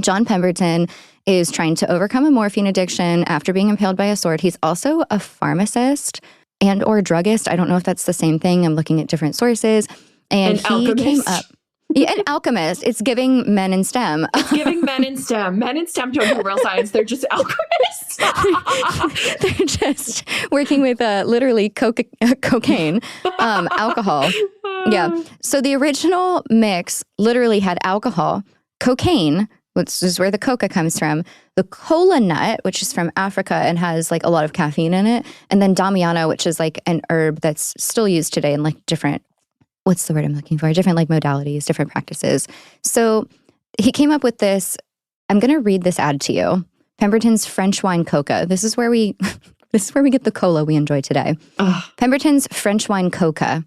John Pemberton is trying to overcome a morphine addiction after being impaled by a sword. He's also a pharmacist and or druggist. I don't know if that's the same thing. I'm looking at different sources. And he alchemist. Came up. Yeah, an alchemist. It's giving men in STEM. It's giving men in STEM. Men in STEM don't do real science. They're just alchemists. They're just working with literally cocaine, alcohol. Yeah. So the original mix literally had alcohol, cocaine, which is where the coca comes from, the cola nut, which is from Africa and has a lot of caffeine in it, and then damiana, which is an herb that's still used today in different, what's the word I'm looking for? Different modalities, different practices. So he came up with this. I'm going to read this ad to you. Pemberton's French wine coca. This is where we get the cola we enjoy today. Ugh. Pemberton's French wine coca,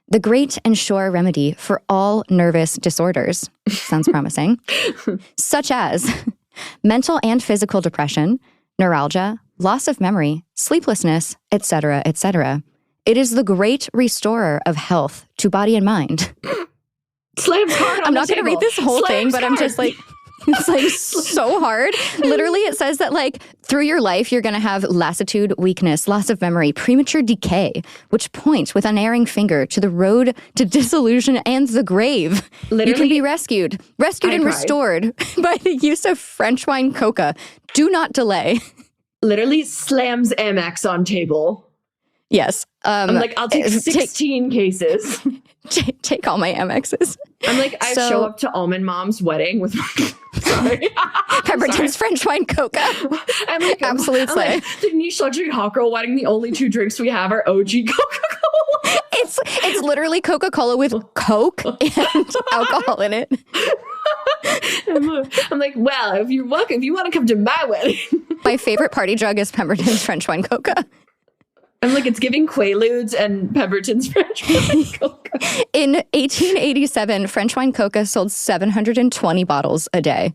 the great and sure remedy for all nervous disorders. Sounds promising. Such as mental and physical depression, neuralgia, loss of memory, sleeplessness, etc., etc. It is the great restorer of health to body and mind. Slams hard on I'm not going to read this whole thing, but I'm just it's so hard. Literally, it says that through your life, you're going to have lassitude, weakness, loss of memory, premature decay, which point with unerring finger to the road to disillusion and the grave. Literally, you can be rescued and restored by the use of French wine coca. Do not delay. Literally slams MX on table. Yes. I'm I'll take 16 cases. Take all my MXs. I'm I show up to Almond Mom's wedding with sorry. Pemberton's French wine coca. I'm absolute slay. The niche luxury hot girl wedding, the only two drinks we have are OG Coca-Cola. It's literally Coca-Cola with Coke and alcohol in it. I'm well, if you want to come to my wedding. My favorite party drug is Pemberton's French wine coca. I'm it's giving Quaaludes and Pemberton's French wine coca. In 1887, French wine coca sold 720 bottles a day.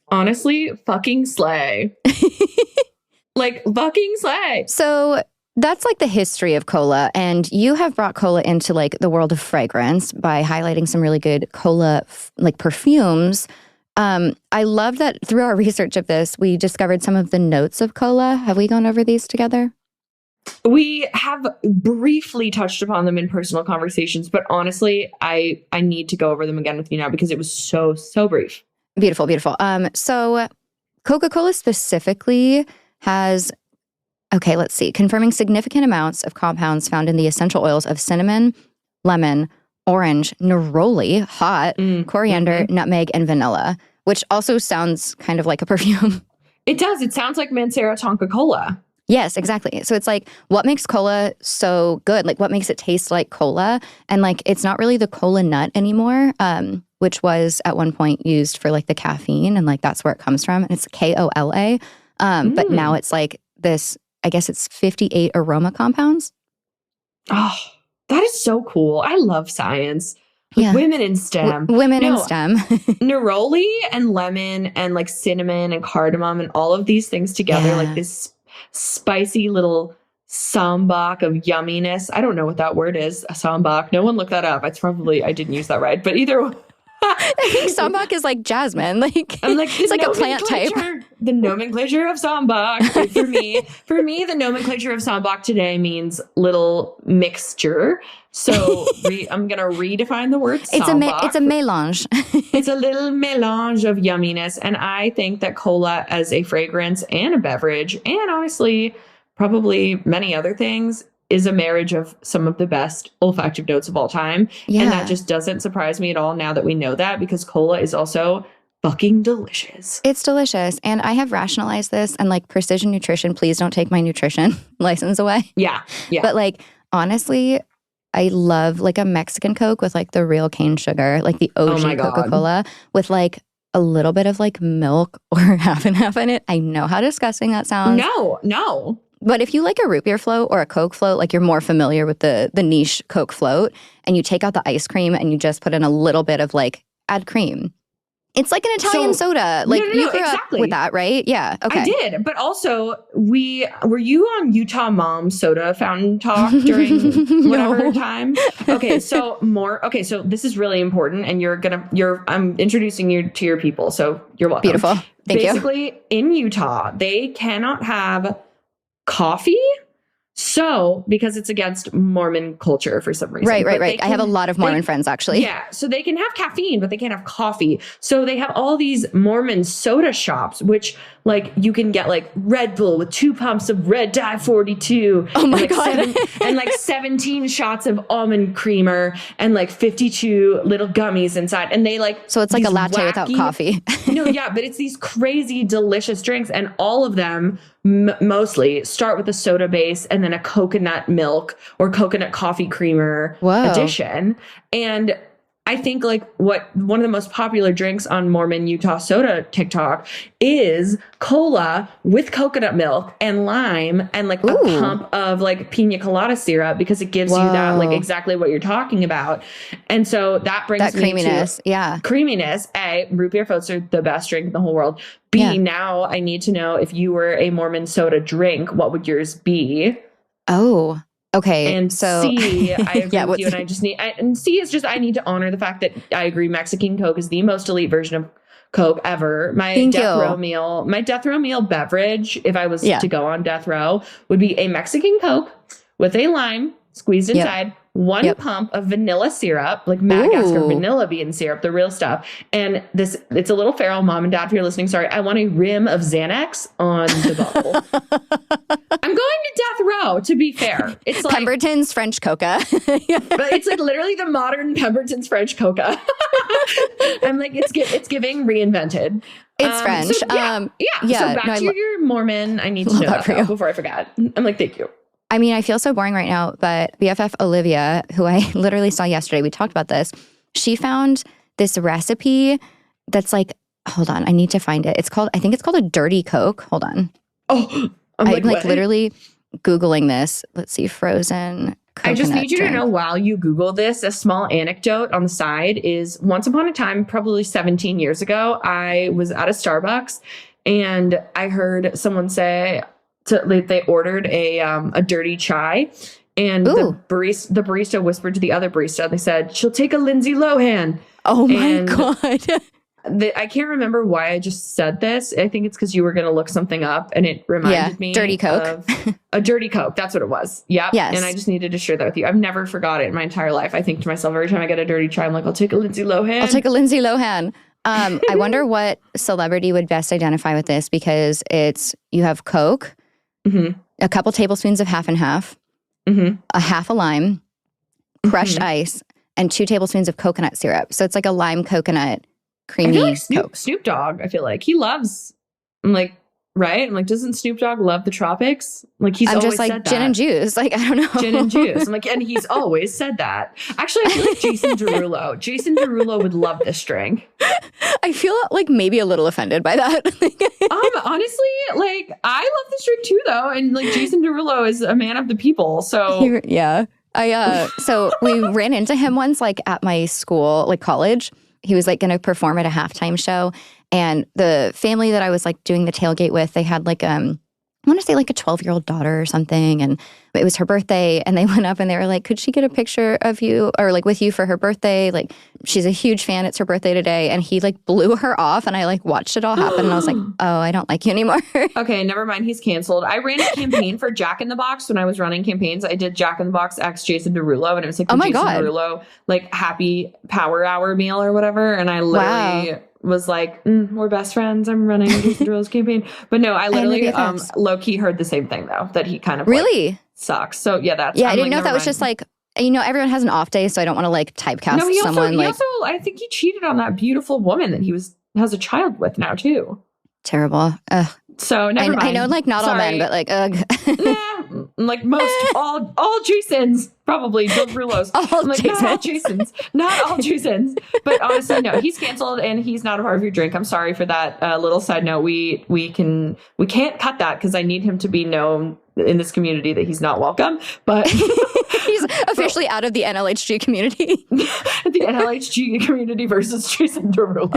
Honestly, fucking slay. Fucking slay. So that's the history of cola. And you have brought cola into the world of fragrance by highlighting some really good cola perfumes. I love that through our research of this, we discovered some of the notes of cola. Have we gone over these together? We have briefly touched upon them in personal conversations, but honestly, I need to go over them again with you now because it was so brief. Beautiful, beautiful. So Coca-Cola specifically has, let's see, confirming significant amounts of compounds found in the essential oils of cinnamon, lemon, orange, neroli, hot, coriander, nutmeg, and vanilla, which also sounds kind of like a perfume. It does. It sounds like Mancera Tonka Cola. Yes, exactly. So it's what makes cola so good? What makes it taste like cola? And it's not really the cola nut anymore, which was at one point used for the caffeine and that's where it comes from. And it's KOLA. But now it's this, I guess it's 58 aroma compounds. Oh, that is so cool. I love science. Like women in STEM. Women in STEM. Neroli and lemon and like cinnamon and cardamom and all of these things together, like this spicy little sambac of yumminess. I don't know what that word is, a sambac. No one looked that up. It's probably, I didn't use that right. But either I think sambac is like jasmine. I'm like it's like a plant type. The nomenclature of sambac for me, the nomenclature of sambac today means little mixture. So I'm gonna redefine the word sambac. It's a mélange. It's a little mélange of yumminess, and I think that cola as a fragrance and a beverage, and honestly, probably many other things, is a marriage of some of the best olfactive notes of all time. Yeah. And that just doesn't surprise me at all now that we know that, because cola is also fucking delicious. It's delicious. And I have rationalized this, and like Precision Nutrition, please don't take my nutrition license away. Yeah. Yeah. But like, honestly, I love like a Mexican Coke with like the real cane sugar, like the OG Coca-Cola with like a little bit of like milk or half and half in it. I know how disgusting that sounds. No. But if you like a root beer float or a Coke float, like you're more familiar with the niche Coke float, and you take out the ice cream and you just put in a little bit of like, add cream. It's like an Italian soda. Like you grew up with that, right? Yeah. Okay. I did. But also were you on Utah Mom soda fountain talk during whatever time? Okay. So so this is really important, and I'm introducing you to your people. So you're welcome. Beautiful. Thank you. Basically, in Utah, they cannot have coffee. So, because it's against Mormon culture for some reason. Right. I have a lot of Mormon friends, actually. Yeah. So they can have caffeine, but they can't have coffee. So they have all these Mormon soda shops, which like you can get like Red Bull with 2 pumps of Red Dye 42. Oh my God. And like 17 shots of almond creamer and like 52 little gummies inside. And they like... So it's like a latte without coffee. But it's these crazy, delicious drinks. And all of them mostly start with a soda base and then a coconut milk or coconut coffee creamer addition. And I think like one of the most popular drinks on Mormon Utah soda TikTok is cola with coconut milk and lime and like a pump of like pina colada syrup, because it gives you that like exactly what you're talking about. And so that brings that creaminess. Creaminess. A, root beer floats are the best drink in the whole world. B, now I need to know, if you were a Mormon soda drink, what would yours be? Oh, okay. And so C, I agree with you, and and C is just, I need to honor the fact that I agree Mexican Coke is the most elite version of Coke ever. My death row meal beverage, if I was to go on death row, would be a Mexican Coke with a lime squeezed inside, one pump of vanilla syrup, like Madagascar vanilla bean syrup, the real stuff. And it's a little feral. Mom and Dad, if you're listening, sorry. I want a rim of Xanax on the bottle. I'm going to death row, to be fair. It's like Pemberton's French Coca. But it's like literally the modern Pemberton's French Coca. I'm like, it's giving reinvented. It's French. So, So back to your Mormon. I need to know that before I forget. I'm like, thank you. I mean, I feel so boring right now, but BFF Olivia, who I literally saw yesterday, we talked about this. She found this recipe that's like, hold on, I need to find it. I think it's called a dirty Coke. Hold on. Oh, I'm like literally Googling this. Let's see, frozen coconut I just need you drink. to know, while you Google this, a small anecdote on the side is, once upon a time, probably 17 years ago, I was at a Starbucks and I heard someone say, they ordered a dirty chai, and the barista whispered to the other barista. They said, "She'll take a Lindsay Lohan." Oh my God. I can't remember why I just said this. I think it's because you were going to look something up, and it reminded me dirty Coke. Of a dirty Coke. That's what it was. Yep. Yes. And I just needed to share that with you. I've never forgot it in my entire life. I think to myself every time I get a dirty chai, I'm like, I'll take a Lindsay Lohan. I'll take a Lindsay Lohan. I wonder what celebrity would best identify with this, because you have Coke, a couple tablespoons of half and half, a half a lime, crushed ice, and 2 tablespoons of coconut syrup. So it's like a lime coconut creamy I feel like Coke. Snoop Dogg, I feel like he loves, right? I'm like, doesn't Snoop Dogg love the tropics? Like, he's always said that. Gin and juice. Like, I don't know. Gin and juice. I'm like, and he's always said that. Actually, I feel like Jason Derulo would love this drink. I feel like maybe a little offended by that. Honestly, like, I love this drink too, though. And like, Jason Derulo is a man of the people. So yeah. So we ran into him once, like at my school, like college. He was like going to perform at a halftime show. And the family that I was like doing the tailgate with, they had like, I want to say like a 12-year-old daughter or something. And it was her birthday. And they went up and they were like, could she get a picture of you or like with you for her birthday? Like, she's a huge fan. It's her birthday today. And he like blew her off. And I like watched it all happen. And I was like, oh, I don't like you anymore. Okay, never mind. He's canceled. I ran a campaign for Jack in the Box when I was running campaigns. I did Jack in the Box x Jason Derulo. And it was like the Jason Derulo, like happy power hour meal or whatever. And I literally... was like, we're best friends. I'm running Jason Derulo's campaign. But no, I literally low-key heard the same thing, though, that he kind of really like, sucks. So, yeah, that's... Yeah, I didn't know if that was just like, you know, everyone has an off day, so I don't want to like typecast someone. He also, I think he cheated on that beautiful woman that he has a child with now, too. Terrible. Ugh. So, never mind. I know, like, not all men, but like, ugh. Nah, like most, all Jasons, probably, Derulo's. Not all Jasons. Not all Jasons. But honestly, no, he's canceled and he's not a part of your drink. I'm sorry for that little side note. We can't cut that because I need him to be known in this community that he's not welcome. But he's officially out of the NLHG community. The NLHG community versus Jason Derulo.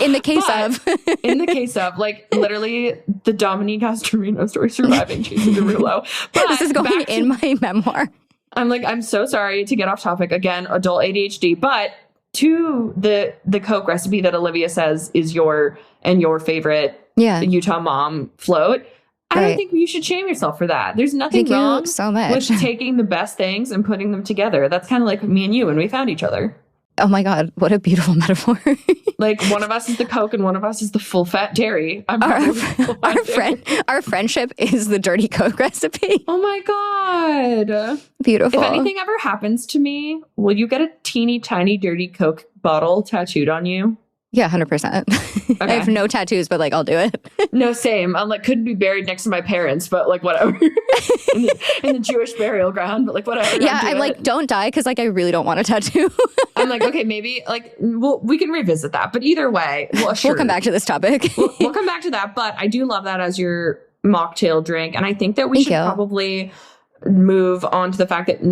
In the case of, like, literally the Dominique Astorino story surviving Jason Derulo. But this is going in my memoir. I'm so sorry to get off topic again, adult ADHD, but to the Coke recipe that Olivia says is your favorite Utah mom float. I don't think you should shame yourself for that. There's nothing wrong with taking the best things and putting them together. That's kind of like me and you when we found each other. Oh my God, what a beautiful metaphor. Like one of us is the Coke and one of us is the full fat dairy. Our friendship is the dirty Coke recipe. Oh my God. Beautiful. If anything ever happens to me, will you get a teeny tiny dirty Coke bottle tattooed on you? Yeah, 100%. Okay. I have no tattoos, but like I'll do it. No, same. I'm like couldn't be buried next to my parents, but like whatever. in the Jewish burial ground, but like whatever. Yeah, I'm like don't die because like I really don't want a tattoo. I'm like okay, maybe like we can revisit that. But either way, we'll come back to this topic. we'll come back to that. But I do love that as your mocktail drink, and I think that we should probably move on to the fact that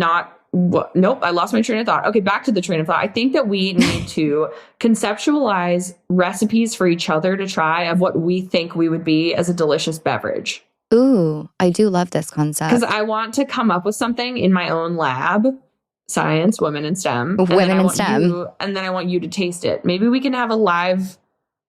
nope, I lost my train of thought. Okay, back to the train of thought. I think that we need to conceptualize recipes for each other to try of what we think we would be as a delicious beverage. Ooh, I do love this concept. Because I want to come up with something in my own lab, science, women in STEM. Women in STEM. And then I want you to taste it. Maybe we can have a live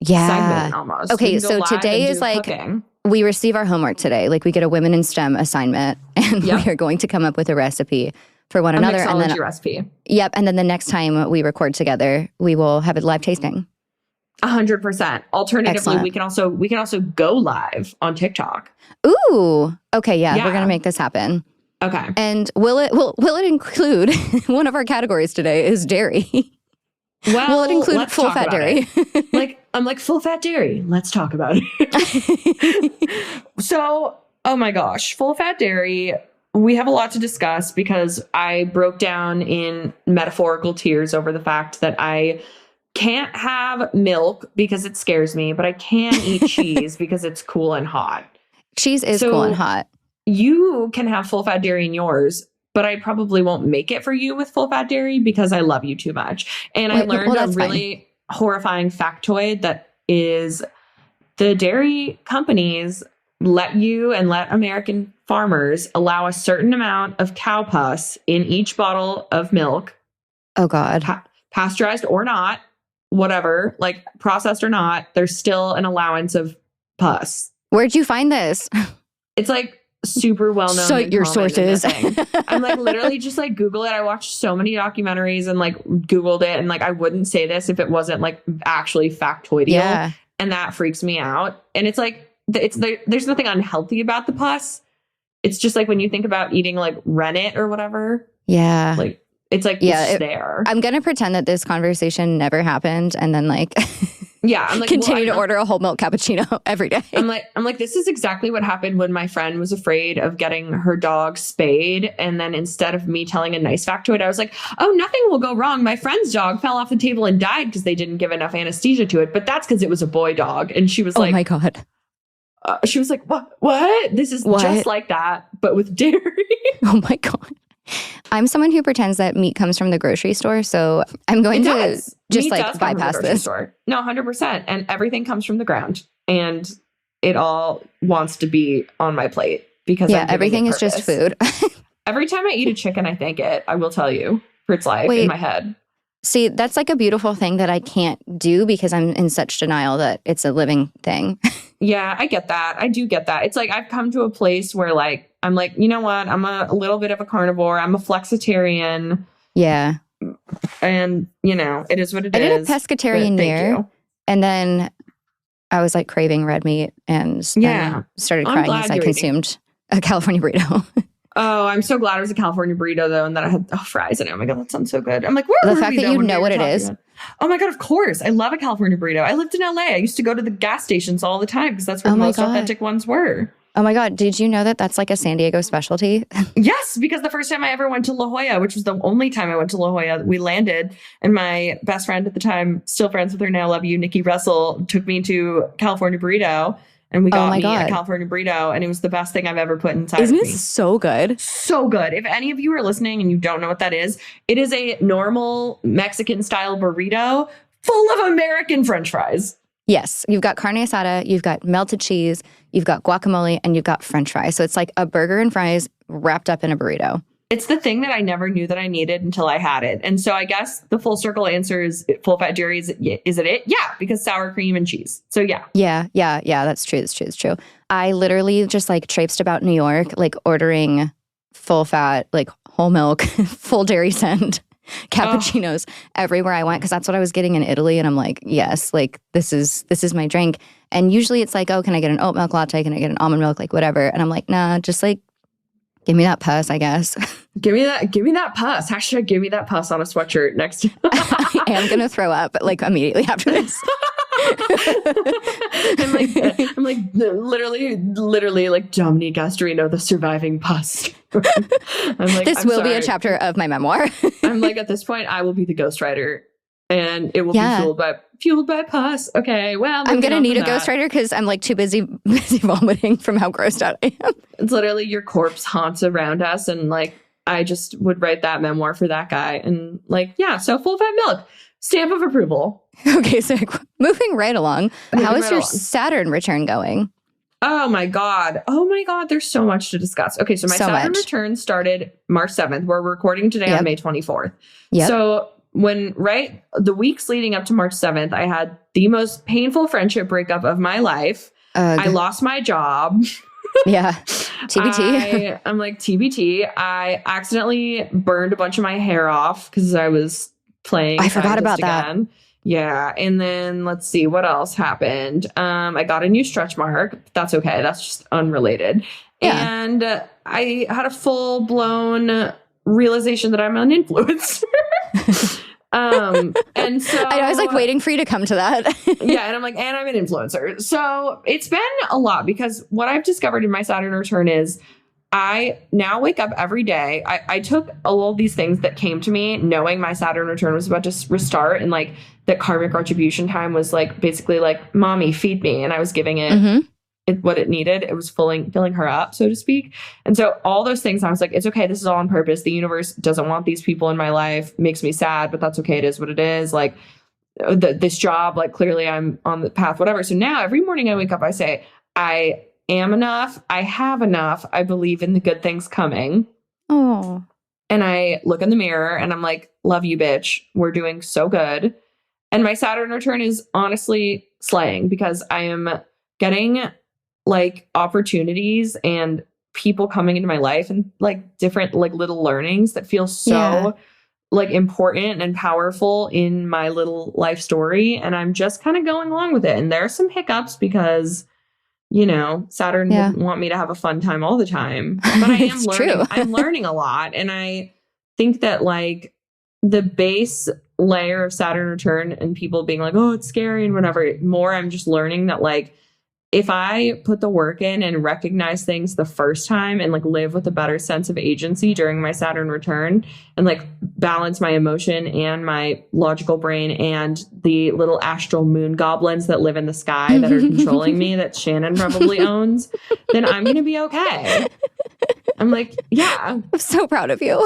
segment almost. Okay, so today is like... cooking. We receive our homework today. Like we get a women in STEM assignment and we are going to come up with a recipe for one another. And then recipe. Yep. And then the next time we record together, we will have a live tasting. 100%. Alternatively, excellent. we can also go live on TikTok. Ooh. Okay. Yeah. We're going to make this happen. Okay. And will it include one of our categories today is dairy? Well, will it include full fat dairy? I'm like full fat dairy. Let's talk about it. So, oh my gosh, full fat dairy. We have a lot to discuss because I broke down in metaphorical tears over the fact that I can't have milk because it scares me, but I can eat cheese because it's cool and hot. Cheese is cool and hot. You can have full fat dairy in yours, but I probably won't make it for you with full fat dairy because I love you too much. And I learned a really horrifying factoid that is the dairy companies let you and let American farmers allow a certain amount of cow pus in each bottle of milk. Oh, God. Pasteurized or not, whatever, like processed or not, there's still an allowance of pus. Where'd you find this? It's like super well known. Cite your sources. I'm like literally just like Google it. I watched so many documentaries and like Googled it. And like I wouldn't say this if it wasn't like actually factoidial. Yeah. And that freaks me out. And it's like, there's nothing unhealthy about the pus. It's just like when you think about eating like rennet or whatever. Yeah. Like it's like it's there. I'm going to pretend that this conversation never happened and then like I'm like continue to order a whole milk cappuccino every day. I'm like this is exactly what happened when my friend was afraid of getting her dog spayed, and then instead of me telling a nice factoid, I was like, "Oh, nothing will go wrong. My friend's dog fell off the table and died because they didn't give enough anesthesia to it, but that's because it was a boy dog." And she was like, "Oh my God." She was like, what? This is just like that, but with dairy. Oh my God. I'm someone who pretends that meat comes from the grocery store, so I'm going to just meat like bypass this. Store. No, 100%. And everything comes from the ground. And it all wants to be on my plate because everything is just food. Every time I eat a chicken, I thank it. I will tell you, for its life in my head. See, that's like a beautiful thing that I can't do because I'm in such denial that it's a living thing. Yeah, I get that. I do get that. It's like I've come to a place where like, I'm like, you know what? I'm a little bit of a carnivore. I'm a flexitarian. Yeah. And, you know, it is what it is. I did a pescatarian year. And then I was like craving red meat and started crying as I consumed a California burrito. Oh, I'm so glad it was a California burrito though, and that I had fries in it. Oh my God, that sounds so good. I'm like, where the fact that you know what it is. About? Oh my God, of course. I love a California burrito. I lived in LA. I used to go to the gas stations all the time because that's where the most authentic ones were. Oh my God, did you know that that's like a San Diego specialty? Yes, because the first time I ever went to La Jolla, which was the only time I went to La Jolla, we landed and my best friend at the time, still friends with her now, love you, Nikki Russell, took me to California burrito. And we got a California burrito, and it was the best thing I've ever put inside of me. Isn't it so good? So good. If any of you are listening and you don't know what that is, it is a normal Mexican-style burrito full of American French fries. Yes. You've got carne asada, you've got melted cheese, you've got guacamole, and you've got French fries. So it's like a burger and fries wrapped up in a burrito. It's the thing that I never knew that I needed until I had it. And so I guess the full circle answer is full fat dairy. Is it? Yeah, because sour cream and cheese. So yeah. Yeah. That's true. I literally just like traipsed about New York, like ordering full fat, like whole milk, full dairy send cappuccinos everywhere I went because that's what I was getting in Italy. And I'm like, yes, like this is my drink. And usually it's like, oh, can I get an oat milk latte? Can I get an almond milk? Like whatever. And I'm like, nah, just like, give me that pus, I guess. Give me that pus. Hashtag give me that pus on a sweatshirt next. I am going to throw up like immediately after this. I'm like literally like Dominique Astorino, the surviving pus. I'm like, this will be a chapter of my memoir. I'm like, at this point, I will be the ghostwriter. And it will be fueled by pus. Okay, well, I'm going to need a ghostwriter because I'm like too busy vomiting from how grossed out I am. It's literally your corpse haunts around us. And like, I just would write that memoir for that guy. And like, yeah, so full fat milk, stamp of approval. Okay, so moving right along. How is your Saturn return going? Oh my God. There's so much to discuss. Okay, so my Saturn return started March 7th. We're recording today on May 24th. Yep. So the weeks leading up to March 7th, I had the most painful friendship breakup of my life. I lost my job. Yeah. TBT. I'm like TBT. I accidentally burned a bunch of my hair off because I was playing. I forgot about that. Yeah. And then let's see what else happened. I got a new stretch mark. That's okay. That's just unrelated. Yeah. And I had a full blown realization that I'm an influencer. And so I was like waiting for you to come to that. Yeah. And I'm like, and I'm an influencer. So it's been a lot because what I've discovered in my Saturn return is I now wake up every day. I took all of these things that came to me knowing my Saturn return was about to restart, and like that karmic retribution time was like basically like, mommy, feed me. And I was giving it what it needed. It was filling her up, so to speak. And so all those things, I was like, it's okay. This is all on purpose. The universe doesn't want these people in my life. Makes me sad, but that's okay. It is what it is. Like this job, like clearly I'm on the path, whatever. So now every morning I wake up, I say, I am enough. I have enough. I believe in the good things coming. Oh. And I look in the mirror and I'm like, love you, bitch. We're doing so good. And my Saturn return is honestly slaying because I am getting like opportunities and people coming into my life and like different like little learnings that feel so like important and powerful in my little life story. And I'm just kind of going along with it. And there are some hiccups because, you know, Saturn didn't want me to have a fun time all the time. But I am learning. I'm learning a lot. And I think that like the base layer of Saturn return and people being like, oh, it's scary and whatever, more I'm just learning that like, if I put the work in and recognize things the first time and like live with a better sense of agency during my Saturn return and like balance my emotion and my logical brain and the little astral moon goblins that live in the sky that are controlling me that Shannon probably owns, then I'm going to be okay. I'm like, yeah. I'm so proud of you.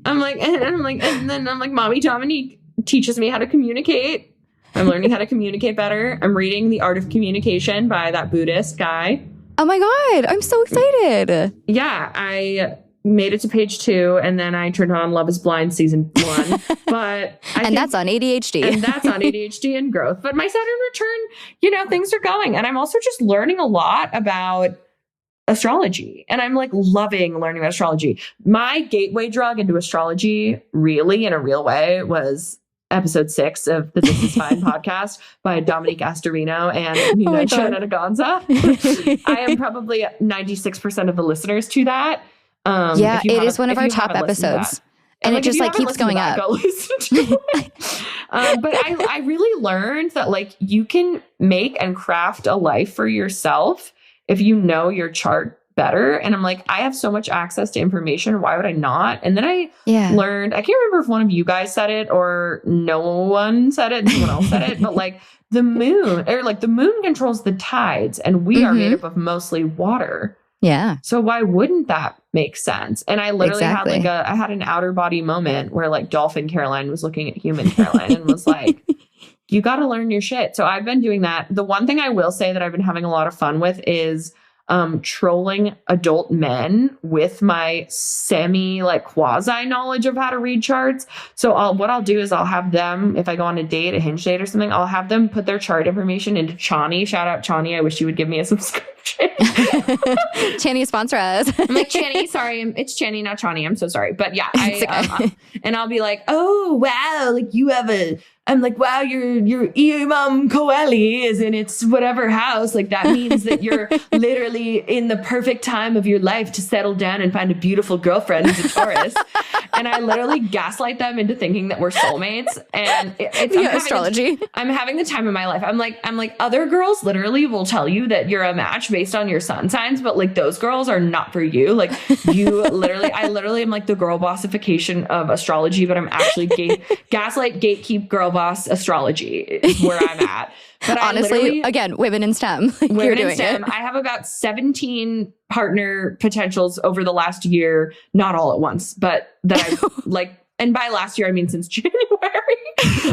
And then I'm like, Mommy Dominique teaches me how to communicate. I'm learning how to communicate better. I'm reading The Art of Communication by that Buddhist guy. Oh my God. I'm so excited. Yeah. I made it to page 2 and then I turned on Love is Blind season 1. But that's on ADHD. And that's on ADHD and growth. But my Saturn return, things are going. And I'm also just learning a lot about astrology. And I'm like loving learning about astrology. My gateway drug into astrology, really, in a real way, was episode 6 of the This Is Fine podcast by Dominique Astorino and Nina Chananagonza. I am probably 96% of the listeners to that. It is one of our top episodes. And it just like keeps going up. Go listen to it. But I really learned that like you can make and craft a life for yourself if you know your chart better. And I'm like, I have so much access to information. Why would I not? And then I learned, I can't remember if one of you guys said it or no one said it and someone else said it, but like the moon controls the tides and we are made up of mostly water. Yeah. So why wouldn't that make sense? And I literally had I had an outer body moment where like dolphin Caroline was looking at human Caroline and was like, you got to learn your shit. So I've been doing that. The one thing I will say that I've been having a lot of fun with is trolling adult men with my semi like quasi knowledge of how to read charts. So what I'll do is I'll have them, if I go on a date, a Hinge date or something, I'll have them put their chart information into Chani. Shout out Chani. I wish you would give me a subscription. Chani, sponsor us. I'm like, Chani, sorry. It's Chani, not Chani. I'm so sorry. But yeah, and I'll be like, oh, wow. Like I'm like, wow, your Imam Coeli is in its whatever house. Like that means that you're literally in the perfect time of your life to settle down and find a beautiful girlfriend who's a Taurus. And I literally gaslight them into thinking that we're soulmates. And it's astrology. I'm having the time of my life. I'm like, other girls literally will tell you that you're a match based on your sun signs, but like those girls are not for you. Like I literally am like the girl bossification of astrology, but I'm actually gaslight, gatekeep, girl boss astrology is where I'm at. But honestly, again, women in STEM. Women in STEM. I have about 17 partner potentials over the last year, not all at once, but that I've like, and by last year, I mean since January,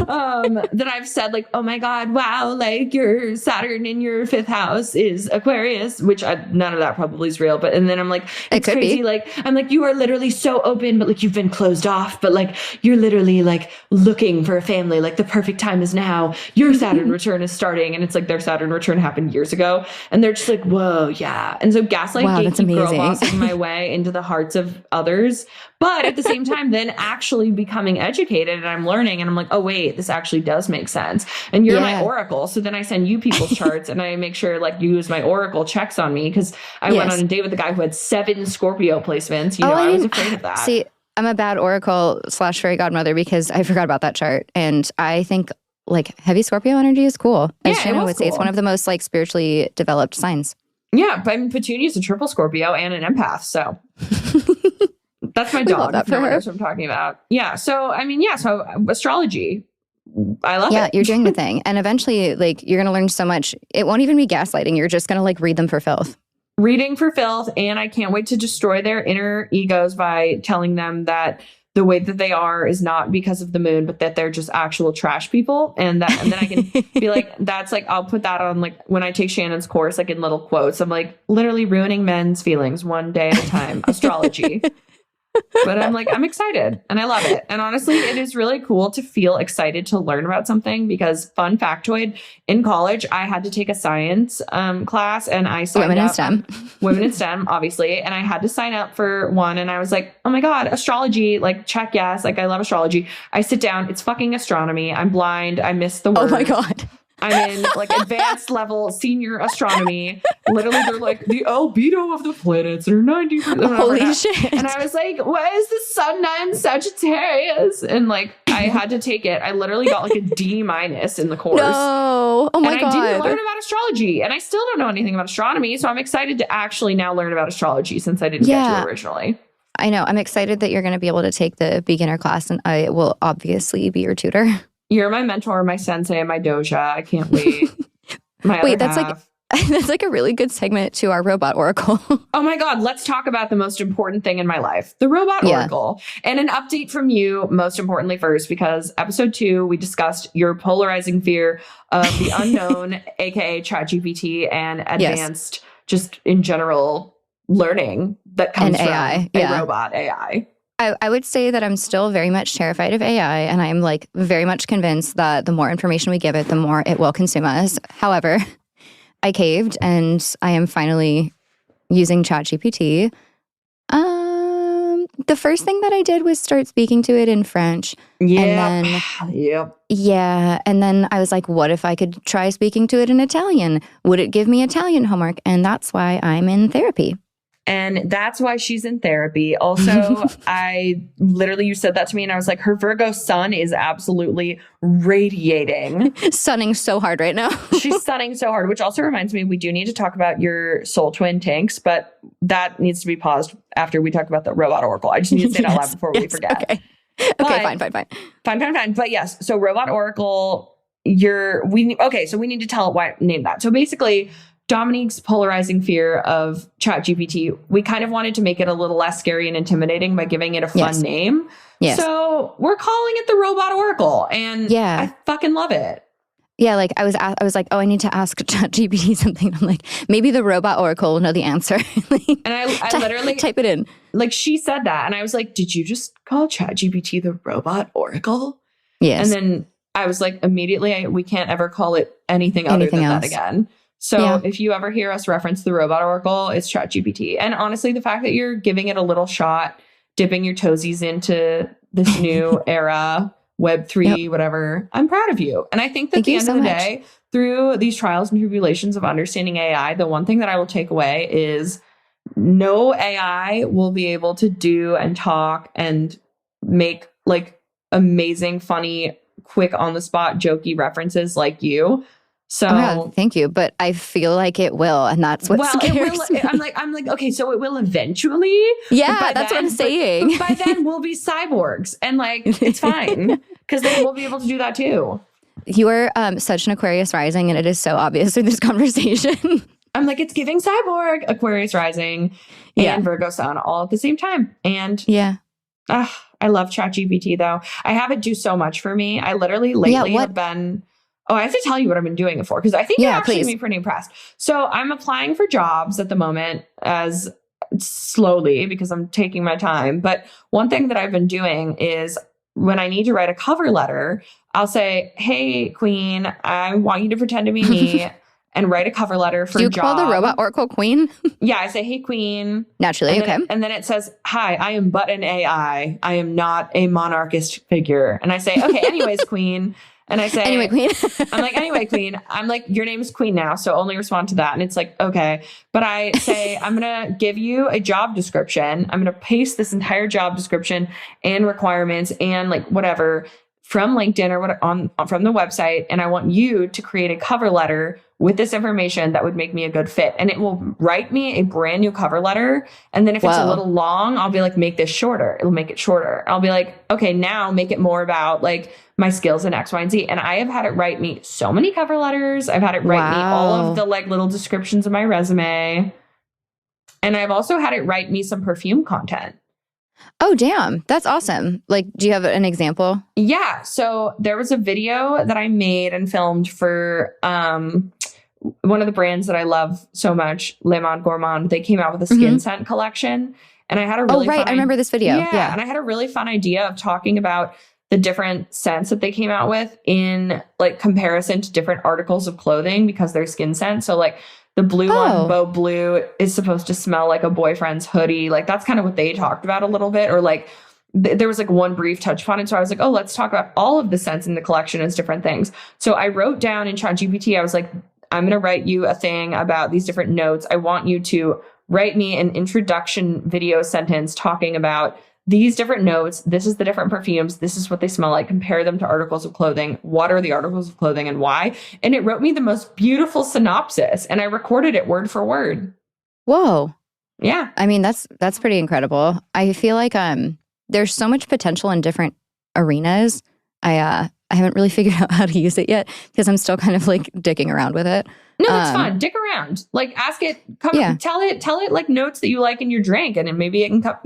that I've said like, oh my God, wow, like your Saturn in your 5th house is Aquarius, which none of that probably is real. But, and then I'm like, it's crazy. Be. Like, I'm like, you are literally so open, but like you've been closed off, but like you're literally like looking for a family. Like the perfect time is now. Your Saturn return is starting. And it's like their Saturn return happened years ago. And they're just like, whoa, yeah. And so gaslight, gatekeep, girl bossing my way into the hearts of others. But at the same time, then actually becoming educated and I'm learning and I'm like, oh, wait, this actually does make sense. And you're my oracle. So then I send you people's charts and I make sure like you use my oracle checks on me because I went on a date with a guy who had 7 Scorpio placements. I was afraid of that. See, I'm a bad oracle / fairy godmother because I forgot about that chart. And I think like heavy Scorpio energy is cool. As Shannon would say, it's one of the most like spiritually developed signs. Yeah, but Petunia is a triple Scorpio and an empath. So... That's my dog. That for her. That's what I'm talking about. Yeah. So, I mean, so astrology, I love it. Yeah, you're doing the thing. And eventually, like, you're going to learn so much. It won't even be gaslighting. You're just going to, like, read them for filth. Reading for filth. And I can't wait to destroy their inner egos by telling them that the way that they are is not because of the moon, but that they're just actual trash people. And then I can be like, that's like, I'll put that on like when I take Shannon's course, like in little quotes. I'm like, literally ruining men's feelings one day at a time. Astrology. But I'm like, I'm excited and I love it. And honestly, it is really cool to feel excited to learn about something because fun factoid, in college, I had to take a science class and I signed Women up. in STEM. Women in STEM, obviously. And I had to sign up for one. And I was like, oh my God, astrology, like check yes. Like I love astrology. I sit down. It's fucking astronomy. I'm blind. I miss the word. Oh my God. I'm in like advanced level senior astronomy. Literally, they're like the albedo of the planets are 90%. Holy shit. And I was like, what is the sun in Sagittarius? And like, I had to take it. I literally got like a D- in the course. No. Oh my God. I didn't learn about astrology. And I still don't know anything about astronomy. So I'm excited to actually now learn about astrology since I didn't get to originally. I know. I'm excited that you're going to be able to take the beginner class and I will obviously be your tutor. You're my mentor, my sensei, my doja. I can't wait. Wait, that's half. Like that's like a really good segment to our robot oracle. Oh my God, let's talk about the most important thing in my life, the robot oracle. And an update from you, most importantly first, because episode 2, we discussed your polarizing fear of the unknown, aka ChatGPT, and advanced, just in general, learning that comes from AI. a robot AI. I would say that I'm still very much terrified of AI, and I'm like very much convinced that the more information we give it, the more it will consume us. However, I caved, and I am finally using ChatGPT. The first thing that I did was start speaking to it in French. Yeah. Yeah. And then I was like, what if I could try speaking to it in Italian? Would it give me Italian homework? And that's why I'm in therapy. And that's why she's in therapy. Also, you said that to me and I was like, her Virgo sun is absolutely radiating. Sunning so hard right now. She's sunning so hard, which also reminds me, we do need to talk about your soul twin Tinks, but that needs to be paused after we talk about the robot oracle. I just need to say it out loud before we forget. Okay, fine. Fine. But yes, so robot oracle, so we need to tell it name that. So basically, Dominique's polarizing fear of ChatGPT, we kind of wanted to make it a little less scary and intimidating by giving it a fun name. Yes. So we're calling it the Robot Oracle, and I fucking love it. Yeah, like I was like, oh, I need to ask ChatGPT something. I'm like, maybe the Robot Oracle will know the answer. And I literally type it in. Like she said that, and I was like, did you just call ChatGPT the Robot Oracle? Yes. And then I was like, immediately, we can't ever call it anything other than that again. So if you ever hear us reference the Robot Oracle, it's ChatGPT. And honestly, the fact that you're giving it a little shot, dipping your toesies into this new era, Web3, whatever, I'm proud of you. And I think that at the end of the day, through these trials and tribulations of understanding AI, the one thing that I will take away is no AI will be able to do and talk and make like amazing, funny, quick on the spot, jokey references like you. So thank you, but I feel like it will, and that's what scares me. I'm like, okay, so it will eventually. Yeah, that's what I'm saying. But by then we'll be cyborgs, and like it's fine because then we'll be able to do that too. You are such an Aquarius rising, and it is so obvious through this conversation. I'm like, it's giving cyborg, Aquarius rising, and Virgo sun all at the same time, and I love ChatGPT though. I have it do so much for me. I literally lately have been. Oh, I have to tell you what I've been doing it for, because I think you're actually going to be pretty impressed. So I'm applying for jobs at the moment as slowly because I'm taking my time. But one thing that I've been doing is when I need to write a cover letter, I'll say, hey, Queen, I want you to pretend to be me and write a cover letter for a job. Do you call the Robot Oracle Queen? Yeah, I say, hey, Queen. Naturally, and then it says, hi, I am but an AI. I am not a monarchist figure. And I say, okay, anyways, Queen. And I say, anyway, Queen. I'm like, anyway, Queen. I'm like, your name's Queen now, so only respond to that. And it's like, okay. But I say, I'm going to give you a job description. I'm going to paste this entire job description and requirements and like whatever from LinkedIn or from the website. And I want you to create a cover letter with this information that would make me a good fit. And it will write me a brand new cover letter. And then if it's a little long, I'll be like, make this shorter. It'll make it shorter. I'll be like, okay, now make it more about like my skills in X, Y, and Z. And I have had it write me so many cover letters. I've had it write me all of the like little descriptions of my resume. And I've also had it write me some perfume content. Oh, damn. That's awesome. Like, do you have an example? Yeah. So there was a video that I made and filmed for one of the brands that I love so much, Le Monde Gourmand. They came out with a skin scent collection. And I had a really I remember this video. Yeah. And I had a really fun idea of talking about the different scents that they came out with in like comparison to different articles of clothing because they're skin scent. So like the blue one, Beau Blue, is supposed to smell like a boyfriend's hoodie. Like that's kind of what they talked about a little bit. Or like there was like one brief touch upon it. So I was like, oh, let's talk about all of the scents in the collection as different things. So I wrote down in ChatGPT, I was like, I'm going to write you a thing about these different notes. I want you to write me an introduction video sentence talking about these different notes. This is the different perfumes. This is what they smell like. Compare them to articles of clothing. What are the articles of clothing and why? And it wrote me the most beautiful synopsis and I recorded it word for word. Whoa. Yeah. I mean, that's pretty incredible. I feel like there's so much potential in different arenas. I I haven't really figured out how to use it yet because I'm still kind of like dicking around with it. No, that's fine. Dick around. Like ask it, tell it like notes that you like in your drink. And then maybe it can come,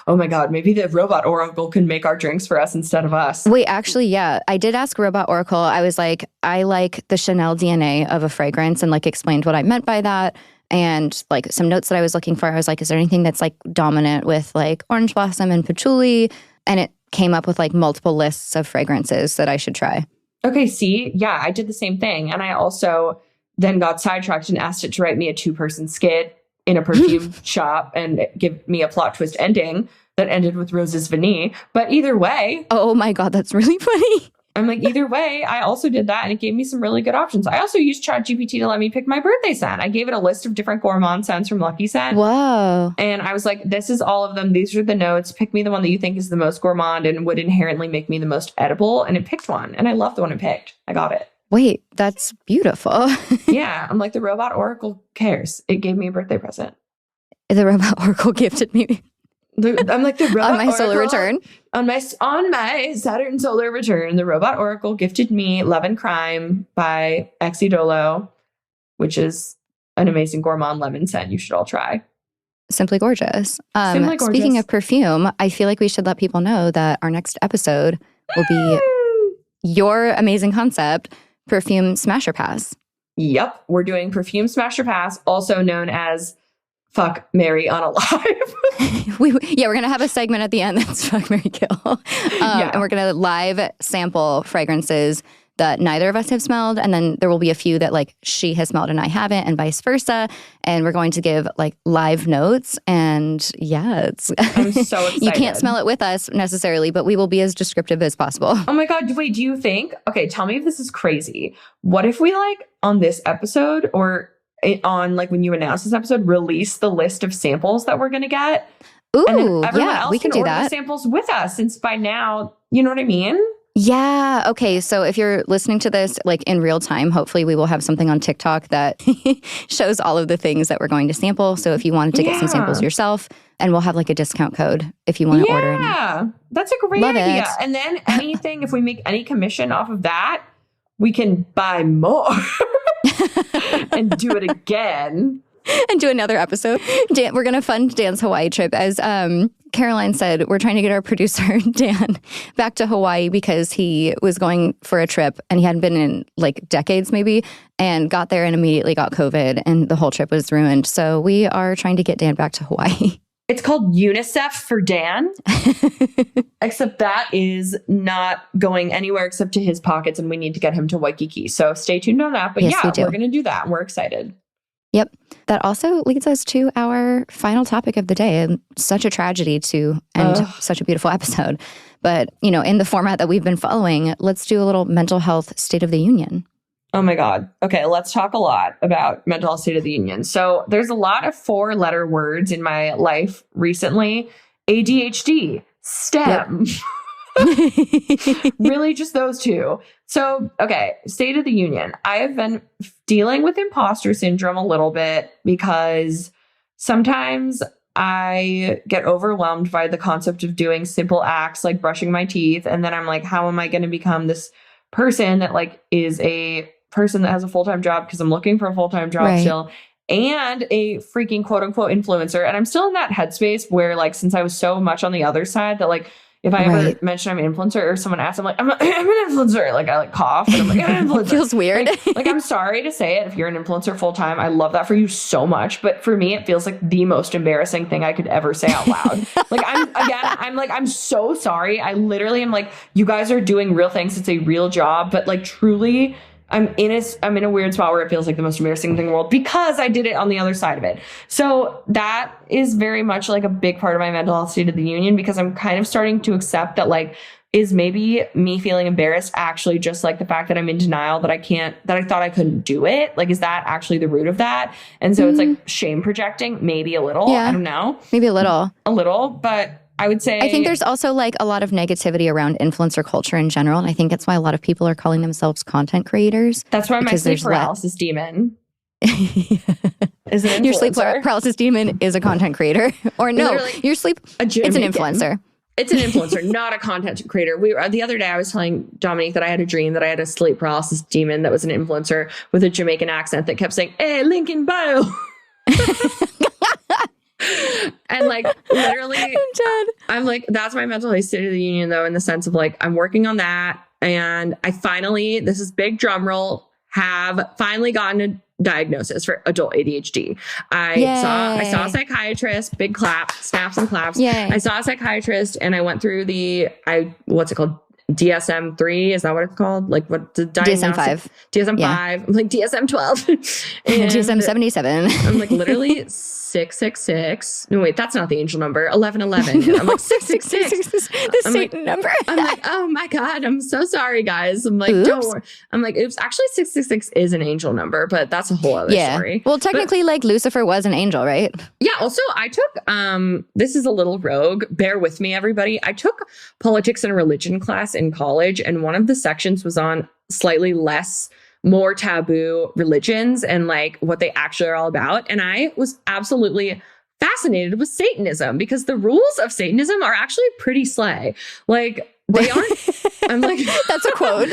oh my God, maybe the robot oracle can make our drinks for us instead of us. Wait, actually, yeah. I did ask Robot Oracle. I was like, I like the Chanel DNA of a fragrance and like explained what I meant by that. And like some notes that I was looking for. I was like, is there anything that's like dominant with like orange blossom and patchouli? And it came up with like multiple lists of fragrances that I should try. Okay, see? Yeah, I did the same thing. And I also then got sidetracked and asked it to write me a 2-person skit in a perfume shop and give me a plot twist ending that ended with Roses Vanille. But either way... Oh my God, that's really funny. I'm like, either way, I also did that and it gave me some really good options. I also used ChatGPT to let me pick my birthday scent. I gave it a list of different gourmand scents from Lucky Scent. Whoa. And I was like, this is all of them. These are the notes. Pick me the one that you think is the most gourmand and would inherently make me the most edible. And it picked one. And I love the one it picked. I got it. Wait, that's beautiful. Yeah. I'm like, the Robot Oracle cares. It gave me a birthday present. The Robot Oracle gifted me. I'm like the Robot on my Oracle, solar return. On my Saturn solar return, the Robot Oracle gifted me Love and Crime by Exidolo, which is an amazing gourmand lemon scent you should all try. Simply gorgeous. Simply gorgeous. Speaking of perfume, I feel like we should let people know that our next episode will be your amazing concept, Perfume Smasher Pass. Yep. We're doing Perfume Smasher Pass, also known as Fuck, Marry, Unalive. We're going to have a segment at the end that's Fuck, Marry, Kill. And we're going to live sample fragrances that neither of us have smelled. And then there will be a few that like she has smelled and I haven't and vice versa. And we're going to give like live notes. And yeah, I'm so excited. You can't smell it with us necessarily, but we will be as descriptive as possible. Oh my God. Wait, do you think, okay, tell me if this is crazy. What if we like on this episode or on like when you announce this episode, release the list of samples that we're going to get? Ooh, and then everyone yeah, else we can do order that. The samples with us, since by now, you know what I mean? Yeah. Okay. So if you're listening to this like in real time, hopefully we will have something on TikTok that shows all of the things that we're going to sample. So if you wanted to get some samples yourself, and we'll have like a discount code if you want to order. Yeah, that's a great idea. And then anything, if we make any commission off of that, we can buy more and do it again. And do another episode. We're going to fund Dan's Hawaii trip. As Caroline said, we're trying to get our producer, Dan, back to Hawaii because he was going for a trip and he hadn't been in like decades maybe, and got there and immediately got COVID and the whole trip was ruined. So we are trying to get Dan back to Hawaii. It's called UNICEF for Dan, except that is not going anywhere except to his pockets and we need to get him to Waikiki. So stay tuned on that. But yes, we're going to do that. We're excited. Yep. That also leads us to our final topic of the day. And such a tragedy to end such a beautiful episode. But, you know, in the format that we've been following, let's do a little mental health State of the Union. Oh my God. Okay, let's talk a lot about mental health State of the Union. So there's a lot of 4-letter words in my life recently. ADHD, STEM. Yep. Really just those two. So, okay, State of the Union. I have been dealing with imposter syndrome a little bit because sometimes I get overwhelmed by the concept of doing simple acts like brushing my teeth. And then I'm like, how am I going to become this person that like is a person that has a full-time job because I'm looking for a full-time job still, and a freaking quote unquote influencer. And I'm still in that headspace where like, since I was so much on the other side that like, if I ever mention I'm an influencer or someone asks, I'm like, I'm an influencer. Like I like cough and I'm like, I'm an influencer. Feels weird. Like I'm sorry to say it. If you're an influencer full time, I love that for you so much. But for me, it feels like the most embarrassing thing I could ever say out loud. I'm so sorry. I literally am like, you guys are doing real things. It's a real job. But like truly, I'm in a weird spot where it feels like the most embarrassing thing in the world because I did it on the other side of it. So that is very much like a big part of my mental health State of the Union, because I'm kind of starting to accept that like, is maybe me feeling embarrassed actually just like the fact that I'm in denial that I thought I couldn't do it? Like, is that actually the root of that? And so it's like shame projecting, maybe a little, I don't know. Maybe a little, but I would say... I think there's also like a lot of negativity around influencer culture in general. And I think that's why a lot of people are calling themselves content creators. That's why my sleep paralysis demon is an influencer. Your sleep paralysis demon is a content creator. Or no, your sleep, it's an influencer. It's an influencer, not a content creator. The other day I was telling Dominique that I had a dream that I had a sleep paralysis demon that was an influencer with a Jamaican accent that kept saying, "Hey, link in bio." And like literally, I'm like, that's my mental health state of the union though, in the sense of like, I'm working on that. And I finally, this is big drum roll, have finally gotten a diagnosis for adult ADHD. I saw a psychiatrist, big clap, snaps and claps. Yay. I saw a psychiatrist and I went through what's it called? DSM-3, is that what it's called? Like what the DSM-5. DSM-5. Yeah. I'm like DSM-12. And DSM-77. I'm like literally 666. No, wait, that's not the angel number. 1111. I'm like 666. The Satan number. I'm like, oh my God, I'm so sorry, guys. I'm like, don't worry. I'm like, oops, actually 666 is an angel number, but that's a whole other story. Well, technically, like Lucifer was an angel, right? Yeah. Also, I took, this is a little rogue. Bear with me, everybody. I took politics and religion class in college, and one of the sections was on slightly more taboo religions and like what they actually are all about. And I was absolutely fascinated with Satanism because the rules of Satanism are actually pretty slay. Like they aren't, I'm like, that's a quote.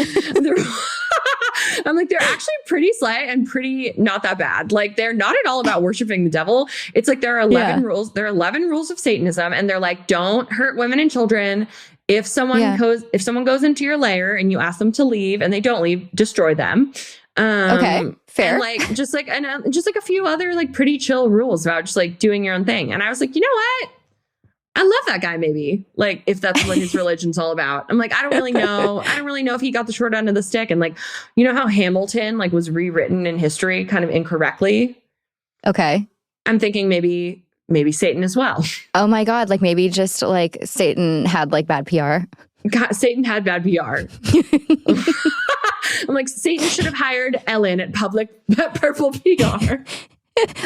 I'm like, they're actually pretty slay and pretty not that bad. Like they're not at all about worshiping the devil. It's like there are 11 rules. There are 11 rules of Satanism, and they're like, don't hurt women and children. If someone goes into your lair and you ask them to leave and they don't leave, destroy them. Okay, fair. And like just like a few other like pretty chill rules about just like doing your own thing. And I was like, you know what? I love that guy. Maybe like if that's what his religion's all about. I'm like, I don't really know. I don't really know if he got the short end of the stick. And like, you know how Hamilton like was rewritten in history kind of incorrectly. Okay, I'm thinking maybe Satan as well. Oh my God. Like maybe just like Satan had like bad PR. God, Satan had bad PR. I'm like, Satan should have hired Ellen at Purple PR.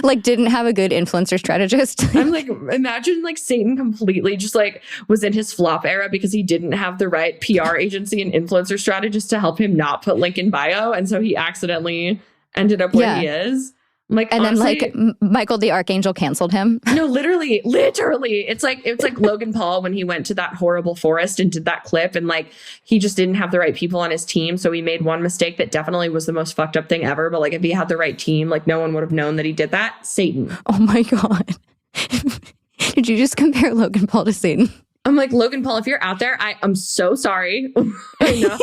Like didn't have a good influencer strategist. I'm like, imagine like Satan completely just like was in his flop era because he didn't have the right PR agency and influencer strategist to help him not put link in bio. And so he accidentally ended up where he is. Like, and honestly, then like Michael the Archangel canceled him. No, literally. It's like Logan Paul when he went to that horrible forest and did that clip, and like he just didn't have the right people on his team. So he made one mistake that definitely was the most fucked up thing ever. But like if he had the right team, like no one would have known that he did that. Satan. Oh my God. Did you just compare Logan Paul to Satan? I'm like, Logan Paul, if you're out there, I'm so sorry. I know.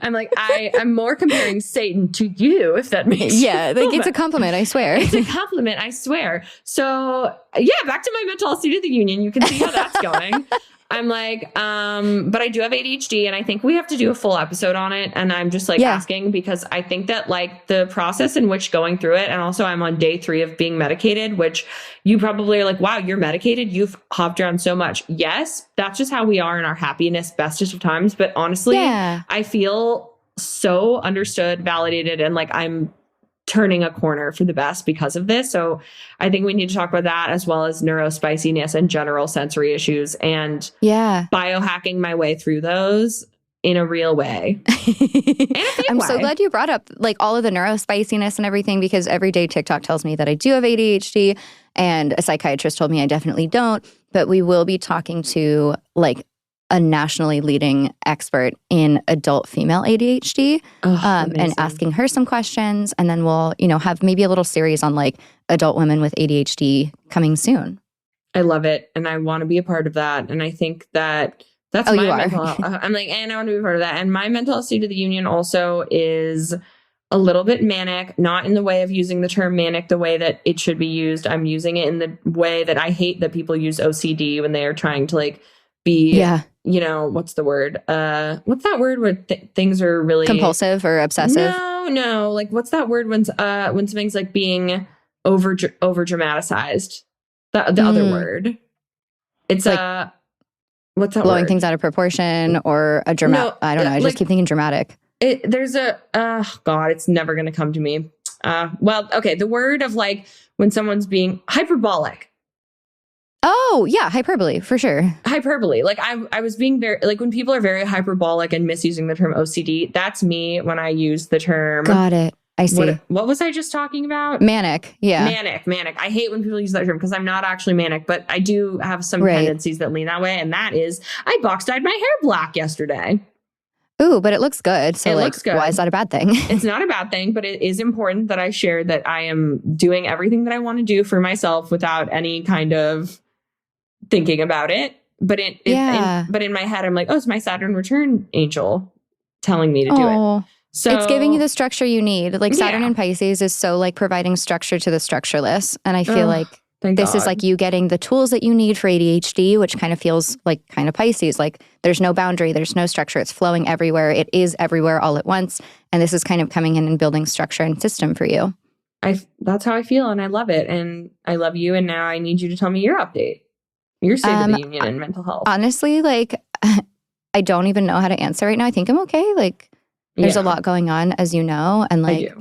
I'm like, I'm more comparing Satan to you, if that makes sense. Like it's a compliment, I swear. It's a compliment, I swear. So yeah, back to my mental health state of the union. You can see how that's going. I'm like, but I do have ADHD and I think we have to do a full episode on it. And I'm just like asking because I think that like the process in which going through it, and also I'm on day 3 of being medicated, which you probably are like, wow, you're medicated. You've hopped around so much. Yes, that's just how we are in our happiness, bestest of times. But honestly, I feel so understood, validated, and like I'm turning a corner for the best because of this. So I think we need to talk about that as well as neurospiciness and general sensory issues and biohacking my way through those in a real way. I'm so glad you brought up like all of the neurospiciness and everything, because every day TikTok tells me that I do have ADHD and a psychiatrist told me I definitely don't. But we will be talking to like a nationally leading expert in adult female ADHD and asking her some questions. And then we'll, have maybe a little series on like adult women with ADHD coming soon. I love it. And I want to be a part of that. And I think that's my mental health. I'm like, and I want to be a part of that. And my mental health state of the union also is a little bit manic, not in the way of using the term manic the way that it should be used. I'm using it in the way that I hate that people use OCD when they are trying to like be, what's the word? What's that word where things are really compulsive or obsessive? No. Like what's that word when something's like being over dramatized? The other word. It's like what's that blowing word? Things out of proportion or a dramatic. No, I don't know. I just keep thinking dramatic. There's a God, it's never going to come to me. The word of like when someone's being hyperbolic. Oh, yeah, hyperbole, for sure. Hyperbole. Like I was being very, like when people are very hyperbolic and misusing the term OCD, that's me when I use the term. Got it. I see. What was I just talking about? Manic. Yeah. Manic. I hate when people use that term because I'm not actually manic, but I do have some tendencies that lean that way. And that is, I box dyed my hair black yesterday. Ooh, but it looks good. So looks good. Why is that a bad thing? It's not a bad thing, but it is important that I share that I am doing everything that I want to do for myself without any kind of thinking about it. But but in my head, I'm like, oh, it's my Saturn return angel telling me to do it. So it's giving you the structure you need. Like Saturn in Pisces is so like providing structure to the structureless. And I feel like this is like you getting the tools that you need for ADHD, which kind of feels like kind of Pisces. Like there's no boundary, there's no structure. It's flowing everywhere. It is everywhere all at once. And this is kind of coming in and building structure and system for you. That's how I feel. And I love it. And I love you. And now I need you to tell me your update. Your state of the union in mental health. Honestly, like I don't even know how to answer right now. I think I'm okay. Like there's a lot going on, as you know, and like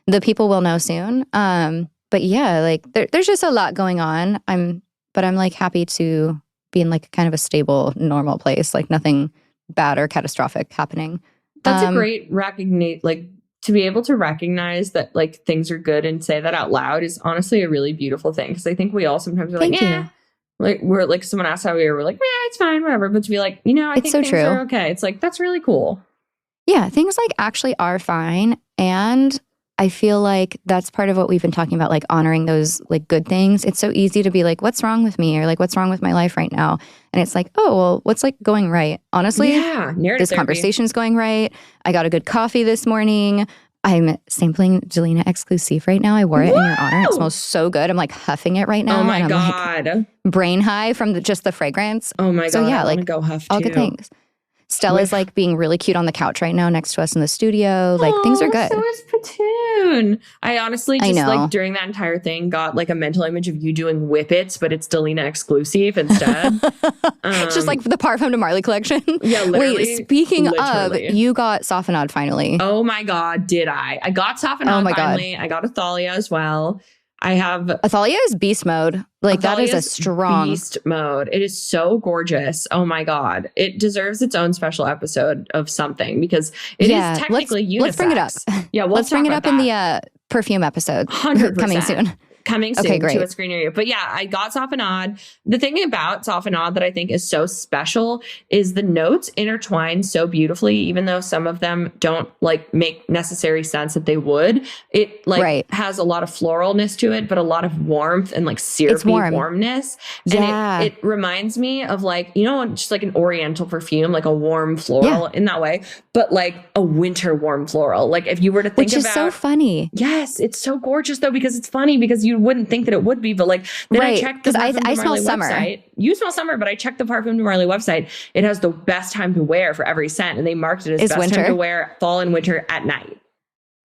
the people will know soon. But yeah, like there's just a lot going on. But I'm like happy to be in like kind of a stable, normal place, like nothing bad or catastrophic happening. That's a great like to be able to recognize that like things are good and say that out loud is honestly a really beautiful thing. Because I think we all sometimes are like, yeah. Like we're like someone asked how we were like, yeah, it's fine, whatever. But to be like, I think things are okay. It's like, that's really cool. Yeah, things like actually are fine. And I feel like that's part of what we've been talking about, like honoring those like good things. It's so easy to be like, what's wrong with me? Or like, what's wrong with my life right now? And it's like, oh, well, what's like going right? Honestly, this conversation's going right. I got a good coffee this morning. I'm sampling Delina Exclusive right now. I wore it in your honor. It smells so good. I'm like huffing it right now. Oh my God. Like, brain high from just the fragrance. Oh my God. So yeah, I like go huff all good things. Stella's like being really cute on the couch right now next to us in the studio. Like things are good. So is Patoon. I honestly just like during that entire thing got like a mental image of you doing whippets, but it's Delina Exclusive instead. It's just like the Parfum de Marly collection. Yeah, literally. Wait, speaking of, you got Safenad finally. Oh my God, did I? I got Safenad finally. I got Athalia as well. I have Athalia is beast mode. Like that is a strong beast mode. It is so gorgeous. Oh my God. It deserves its own special episode of something because it is technically unisex. Let's bring it up. Yeah, let's bring it up in the perfume episode 100%. coming soon. Coming soon to a screen near you. But yeah, I got Safenad. The thing about Safenad that I think is so special is the notes intertwine so beautifully, even though some of them don't like make necessary sense that they would. It like has a lot of floralness to it, but a lot of warmth and like syrupy warmness. And it reminds me of like, just like an oriental perfume, like a warm floral in that way, but like a winter warm floral. Like if you were to think about, which is so funny. Yes, it's so gorgeous though, because it's funny because you wouldn't think that it would be, but like then I checked the Parfum de Marly website. You smell summer, but I checked the Parfum de Marly website. It has the best time to wear for every scent, and they marked it as best time to wear fall and winter at night.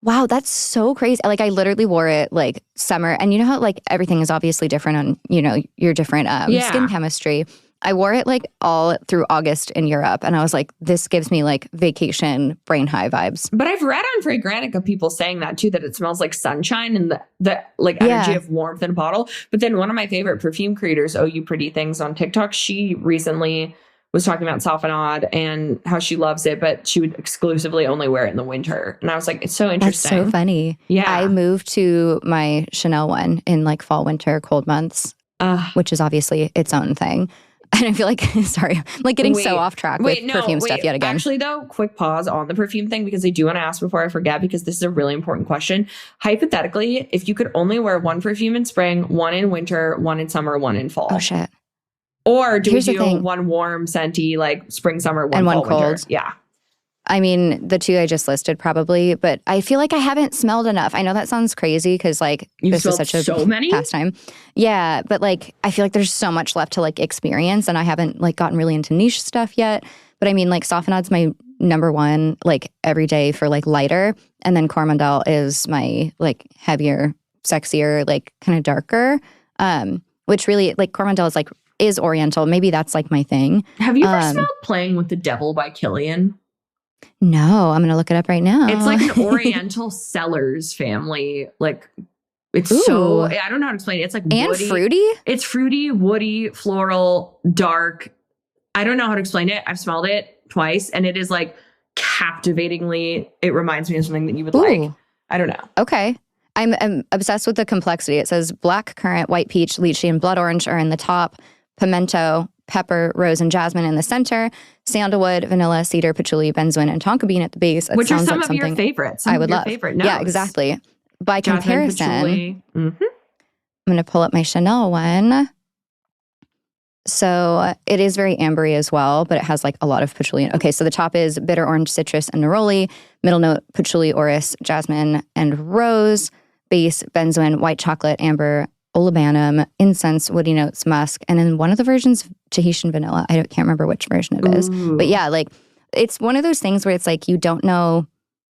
Wow, that's so crazy. Like I literally wore it like summer, and you know how like everything is obviously different on your different skin chemistry. I wore it like all through August in Europe. And I was like, this gives me like vacation brain high vibes. But I've read on Fragrantica people saying that too, that it smells like sunshine and the like energy of warmth in a bottle. But then one of my favorite perfume creators, Oh You Pretty Things on TikTok, she recently was talking about Safenad and how she loves it, but she would exclusively only wear it in the winter. And I was like, it's so interesting. That's so funny. Yeah. I moved to my Chanel one in like fall, winter, cold months, which is obviously its own thing. And I feel like, sorry, I'm like getting so off track with perfume stuff yet again. Actually, though, quick pause on the perfume thing, because I do want to ask before I forget, because this is a really important question. Hypothetically, if you could only wear one perfume in spring, one in winter, one in summer, one in fall. Oh, shit. Or do we do one warm, scenty, like spring, summer, one fall, cold. Winter? Yeah. I mean, the two I just listed probably, but I feel like I haven't smelled enough. I know that sounds crazy because like this is such a pastime. Yeah, but like I feel like there's so much left to like experience, and I haven't like gotten really into niche stuff yet. But I mean, like Safenad's my number one like every day for like lighter, and then Coromandel is my like heavier, sexier, like kind of darker. Which really like Coromandel is oriental. Maybe that's like my thing. Have you ever smelled Playing with the Devil by Kilian? No, I'm going to look it up right now. It's like an Oriental Cellars family. Like, it's so, I don't know how to explain it. It's like woody. And fruity? It's fruity, woody, floral, dark. I don't know how to explain it. I've smelled it twice, and it is like captivatingly, it reminds me of something that you would like. I don't know. Okay. I'm obsessed with the complexity. It says black currant, white peach, lychee, and blood orange are in the top. Pimento, pepper, rose, and jasmine in the center. Sandalwood, vanilla, cedar, patchouli, benzoin, and tonka bean at the base. Which are some of your favorites. I would love. Favorite notes. Yeah, exactly. By Jasmine, comparison, I'm going to pull up my Chanel one. So it is very ambery as well, but it has like a lot of patchouli. Okay, so the top is bitter orange, citrus, and neroli. Middle note, patchouli, orris, jasmine, and rose. Base, benzoin, white chocolate, amber, olibanum, incense, woody notes, musk, and in one of the versions, Tahitian vanilla. I can't remember which version it is. Ooh. But yeah, like it's one of those things where it's like you don't know,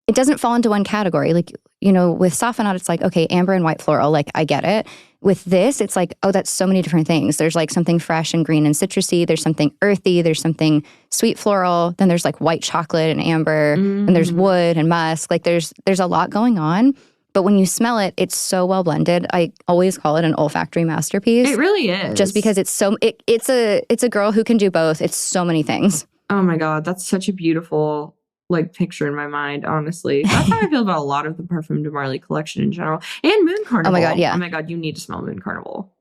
it doesn't fall into one category. Like, you know, with Softenade, it's like, okay, amber and white floral, like I get it. With this, it's like, oh, that's so many different things. There's like something fresh and green and citrusy. There's something earthy. There's something sweet floral. Then there's like white chocolate and amber. And there's wood and musk. Like there's a lot going on. But when you smell it, it's so well blended. I always call it an olfactory masterpiece. It really is. Just because it's so it's a girl who can do both. It's so many things. Oh my God, that's such a beautiful like picture in my mind, honestly. That's how I feel about a lot of the Parfum de Marly collection in general. And Moon Carnival. Oh my God, yeah. Oh my God, you need to smell Moon Carnival.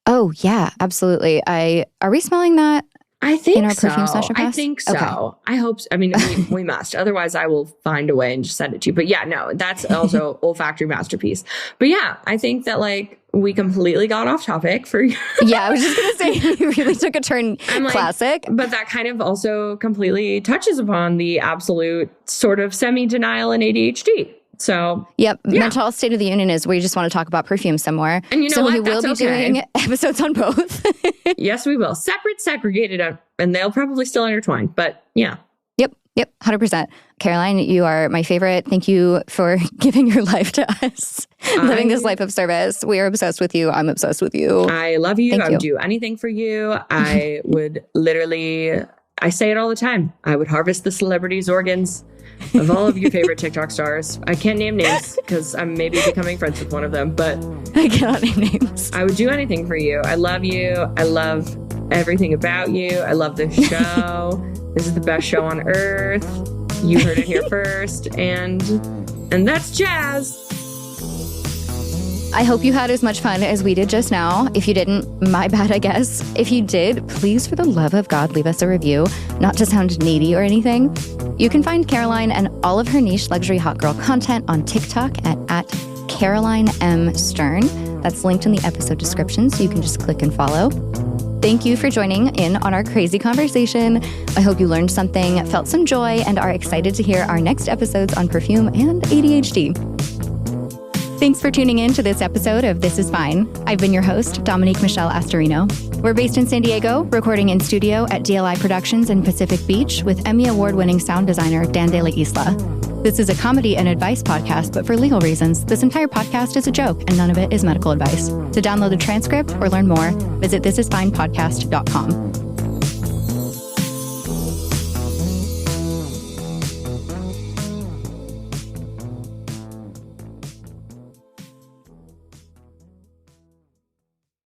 Oh yeah, absolutely. Are we smelling that? I think in our so. perfume session I pass? think so. Okay. I hope so. I mean, we must. Otherwise, I will find a way and just send it to you. But yeah, no, that's also olfactory masterpiece. But yeah, I think that like we completely got off topic for you. Yeah, I was just going to say we really took a turn classic. But that kind of also completely touches upon the absolute sort of semi-denial in ADHD. So, yep. Yeah. Mental Health State of the Union is where you just want to talk about perfume some more. And you know so what? we will be doing episodes on both. Yes, we will. Separate, segregated, and they'll probably still intertwine. But yeah. Yep. 100%. Caroline, you are my favorite. Thank you for giving your life to us, living this life of service. We are obsessed with you. I'm obsessed with you. I love you. I would you. do anything for you. I would literally, I say it all the time. I would harvest the celebrities' organs of all of your favorite TikTok stars. I can't name names because I'm maybe becoming friends with one of them, but I cannot name names. I would do anything for you. I love you. I love everything about you. I love this show. This is the best show on earth. You heard it here first. And that's jazz. I hope you had as much fun as we did just now. If you didn't, my bad, I guess. If you did, please, for the love of God, leave us a review. Not to sound needy or anything. You can find Caroline and all of her niche luxury hot girl content on TikTok at Caroline M. Stern. That's linked in the episode description, so you can just click and follow. Thank you for joining in on our crazy conversation. I hope you learned something, felt some joy, and are excited to hear our next episodes on perfume and ADHD. Thanks for tuning in to this episode of This Is Fine. I've been your host, Dominique Michelle Astorino. We're based in San Diego, recording in studio at DLI Productions in Pacific Beach with Emmy Award-winning sound designer Dan De La Isla. This is a comedy and advice podcast, but for legal reasons, this entire podcast is a joke and none of it is medical advice. To download the transcript or learn more, visit thisisfinepodcast.com.